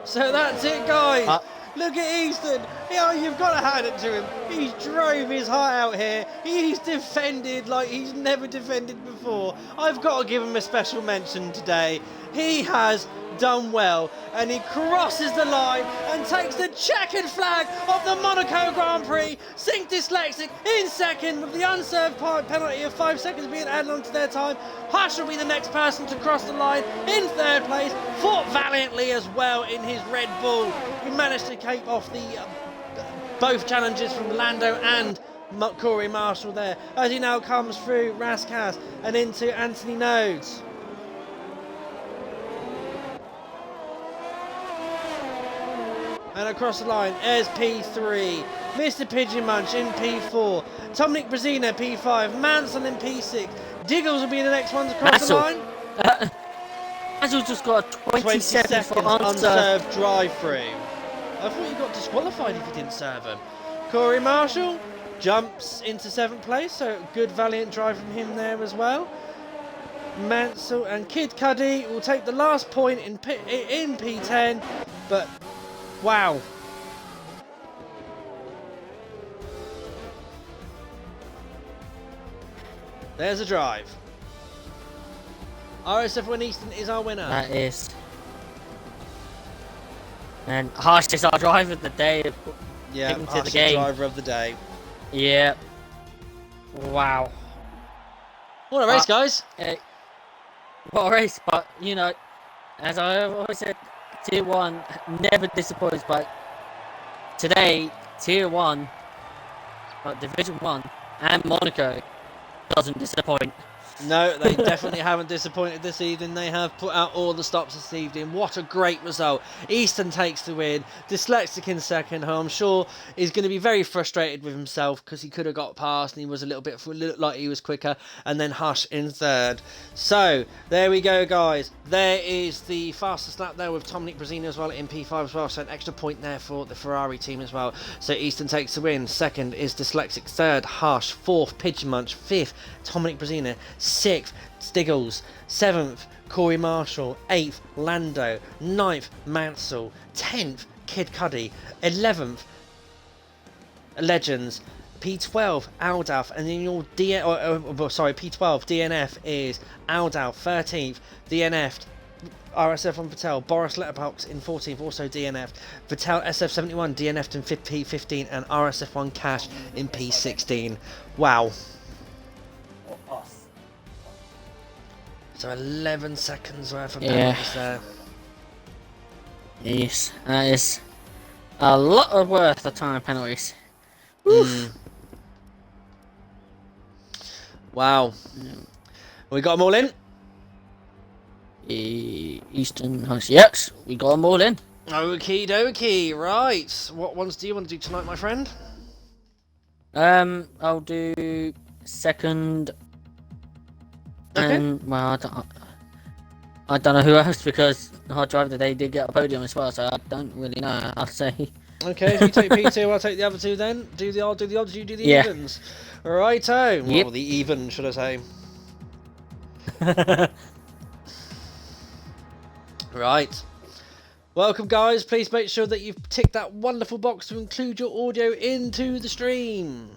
So that's it, guys. Look at Easton. Yeah, you've got to hand it to him. He's drove his heart out here. He's defended like he's never defended before. I've got to give him a special mention today. He has done well, and he crosses the line and takes the checkered flag of the Monaco Grand Prix. Sink Dyslexic in second, with the unserved penalty of 5 seconds being added onto their time. Hush will be the next person to cross the line in 3rd place. Fought valiantly as well in his Red Bull. He managed to keep off the both challenges from Lando and Corey Marshall there, as he now comes through Raskas and into Anthony Nodes. And across the line, there's P3, Mr. Pigeon Munch in P4, Dominic Brezina P5, Manson in P6. Diggles will be the next one to cross the line. Manson just got a 20 seconds for unserved drive-through. I thought you got disqualified if you didn't serve him. Corey Marshall jumps into 7th place, so good valiant drive from him there as well. Mansell and Kid Cuddy will take the last point in P10, but wow. There's a drive. RSF1 Easton is our winner. That is. And Harsh is our driver of the day. Yeah, to Harsh the is game. driver of the day. Yeah. Wow. What a race, guys. What a race, but you know, as I always said, Tier 1 never disappoints, but today, Tier 1, Division 1 and Monaco doesn't disappoint. No, they definitely haven't disappointed this evening. They have put out all the stops this evening. What a great result. Easton takes the win. Dyslexic in second, who I'm sure is going to be very frustrated with himself because he could have got past and he was a little bit like he was quicker. And then Hush in third. So, there we go, guys. There is the fastest lap there with Dominic Brezina as well in P5 as well. So, an extra point there for the Ferrari team as well. So, Easton takes the win. Second is Dyslexic. Third, Hush. Fourth, Pigeon Munch. Fifth, Dominic Brezina. 6th, Stiggles. 7th, Corey Marshall. 8th, Lando. 9th, Mansell. 10th, Kid Cuddy. 11th, Legends. P12, Aldaf. And then your P12, DNF is Aldaf. 13th, DNF'd. RSF1 Patel, Boris Letterbox in 14th, also DNF'd. Patel SF71 DNF'd in P15, and RSF1 Cash in P16. Wow. So 11 seconds worth of penalties there. Yes, that is a lot of worth of time penalties. Wow. We got them all in? Eastern Hush. Yes, we got them all in. Okie dokie, right. What ones do you want to do tonight, my friend? I'll do second, Okay. And well, I don't know who else because Hard Drive today did get a podium as well, so I don't really know. I'll say. Okay, if you take P2, I'll take the other two then. I'll do the odds, you do the Yeah. evens. Righto. Yep. Well, the even, should I say. Right. Welcome, guys. Please make sure that you've ticked that wonderful box to include your audio into the stream.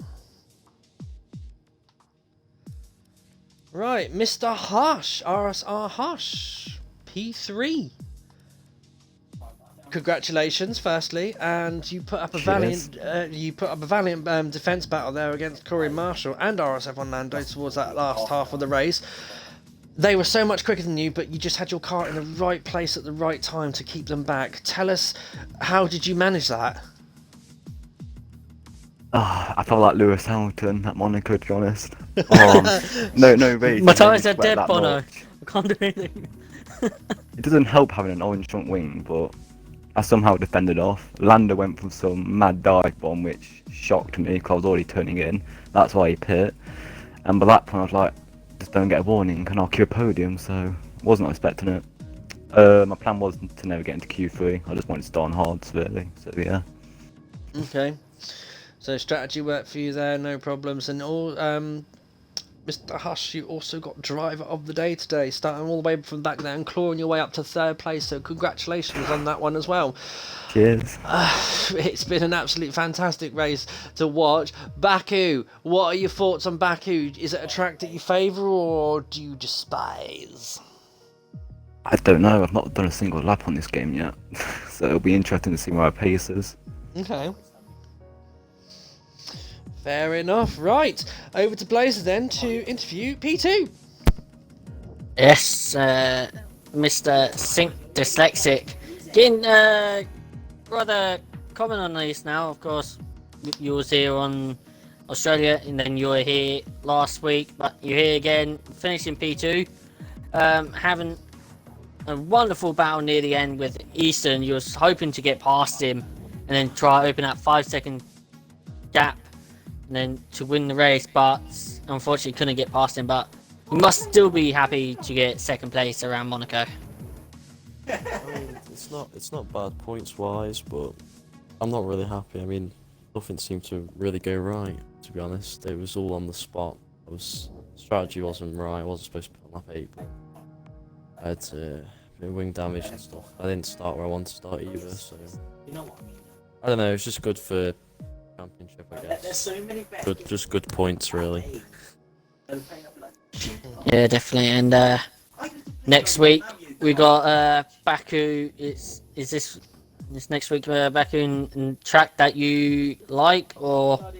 Right, Mr. Hush, RSR Hush, P3. Congratulations, firstly, and you put up a Cheers. valiant defense battle there against Corey Marshall and RSF1 Lando towards that last half of the race. They were so much quicker than you, but you just had your car in the right place at the right time to keep them back. Tell us, how did you manage that? I felt like Lewis Hamilton at Monaco, to be honest. No race. My tires really are sweat dead, that Bono. much. I can't do anything. It doesn't help having an orange front wing, but I somehow defended off. Lando went from some mad dive bomb, which shocked me because I was already turning in. That's why he pit. And by that point, I was like, just don't get a warning and I'll queue a podium, so wasn't expecting it. My plan was to never get into Q3. I just wanted to start on hards, really. So yeah. Okay. So strategy worked for you there, no problems. And all, Mr. Hush, you also got driver of the day today, starting all the way from back there and clawing your way up to third place. So congratulations on that one as well. Cheers. It's been an absolutely fantastic race to watch. Baku, what are your thoughts on Baku? Is it a track that you favour or do you despise? I don't know. I've not done a single lap on this game yet, so it'll be interesting to see where our pace is. Okay. Fair enough. Right, over to Blazer then to interview P2. Yes, Mr. Sync Dyslexic. Getting rather common on these now, of course. You was here on Australia and then you were here last week, but you're here again, finishing P2. Having a wonderful battle near the end with Easton. You was hoping to get past him and then try open that 5-second gap and then to win the race, but unfortunately couldn't get past him. But you must still be happy to get second place around Monaco. I mean, it's not bad points wise, but I'm not really happy. I mean, nothing seemed to really go right, to be honest. It was all on the spot. Strategy wasn't right. I wasn't supposed to put on lap 8, but I had a bit of wing damage and stuff. I didn't start where I wanted to start either, so I don't know. It's just good for championship, I guess. Just good points, really. Yeah, definitely. And next week we got Baku. Is this next week Baku in track that you like or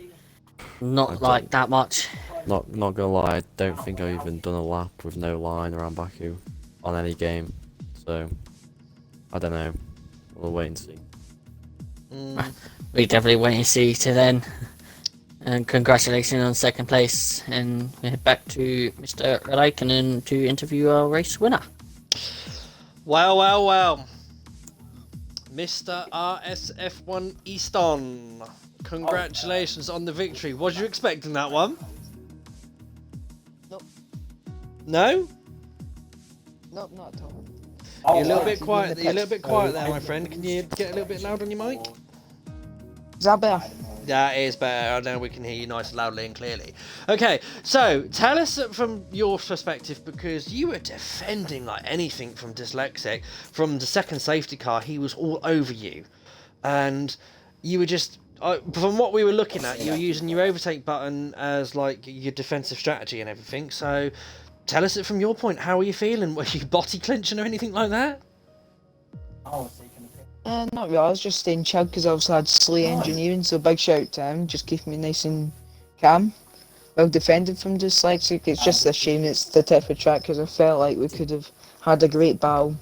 not like that much? Not gonna lie, I don't think I've even done a lap with no line around Baku on any game. So I don't know. We'll wait and see. We definitely wait and see to then. And congratulations on second place. And we head back to Mr. Raikkonen to interview our race winner. Well. Mr. RSF1 Easton. Congratulations on the victory. Was you expecting that one? Nope. No? Nope, not at all. You're a little bit quiet. You're a little bit quiet there, my friend. Can you get a little bit louder on your mic? Is that better? That is better. Now we can hear you nice, loudly and clearly. Okay, so tell us from your perspective, because you were defending like anything from Dyslexic. From the second safety car, he was all over you. And you were just... from what we were looking at, you were using your overtake button as like your defensive strategy and everything. So tell us it from your point. How are you feeling? Were you body clenching or anything like that? Not really. I was just staying chill because I also had Slay Engineering, so big shout out to him, just keeping me nice and calm. Well defended from Dyslexic. It's just a shame it's the type of track because I felt like we could have had a great battle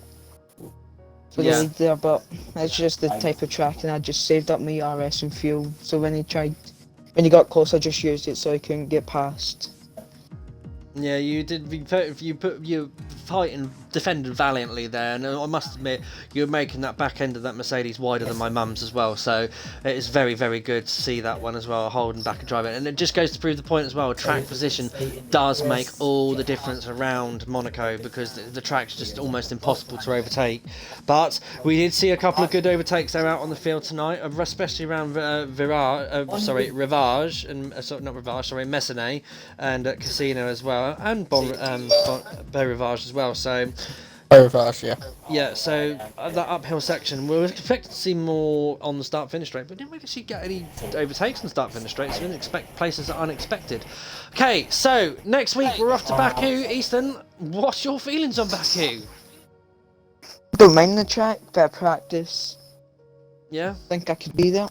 for the lead there, but it's just the type of track, and I just saved up my RS and fuel. So when he got close, I just used it so I couldn't get past. Yeah, you did. You put your fighting defended valiantly there, and I must admit, you're making that back end of that Mercedes wider than my mum's as well, so it is very, very good to see that one as well, holding back and driving. And it just goes to prove the point as well, track position does make all the difference around Monaco, because the track's just almost impossible to overtake. But we did see a couple of good overtakes there out on the field tonight, especially around Rivage, and Messonnet, and Casino as well, and Rivage as well. So Rivage, yeah. yeah, so that uphill section, we were expecting to see more on the start-finish straight, but didn't really see get any overtakes on the start-finish straight, so we didn't expect places that are unexpected. Okay, so next week we're off to Baku. Easton, what's your feelings on Baku? Don't mind the track, bit of practice. Yeah? Think I could be there.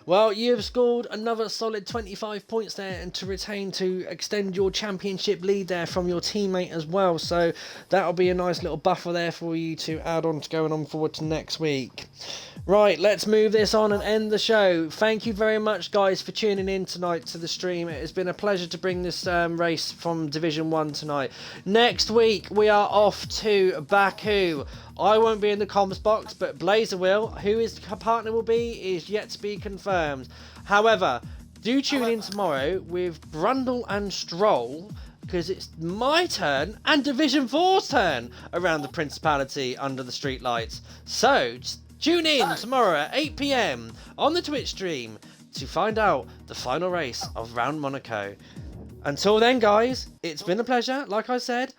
Well, you've scored another solid 25 points there, and to extend your championship lead there from your teammate as well. So that'll be a nice little buffer there for you to add on to going on forward to next week. Right, let's move this on and end the show. Thank you very much, guys, for tuning in tonight to the stream. It has been a pleasure to bring this race from Division 1 tonight. Next week, we are off to Baku. I won't be in the comms box, but Blazer will. Who his partner will be is yet to be confirmed. However, do tune in tomorrow with Brundle and Stroll, because it's my turn and Division 4's turn around the Principality under the streetlights. So, just tune in tomorrow at 8 PM on the Twitch stream to find out the final race of Round Monaco. Until then, guys, it's been a pleasure, like I said.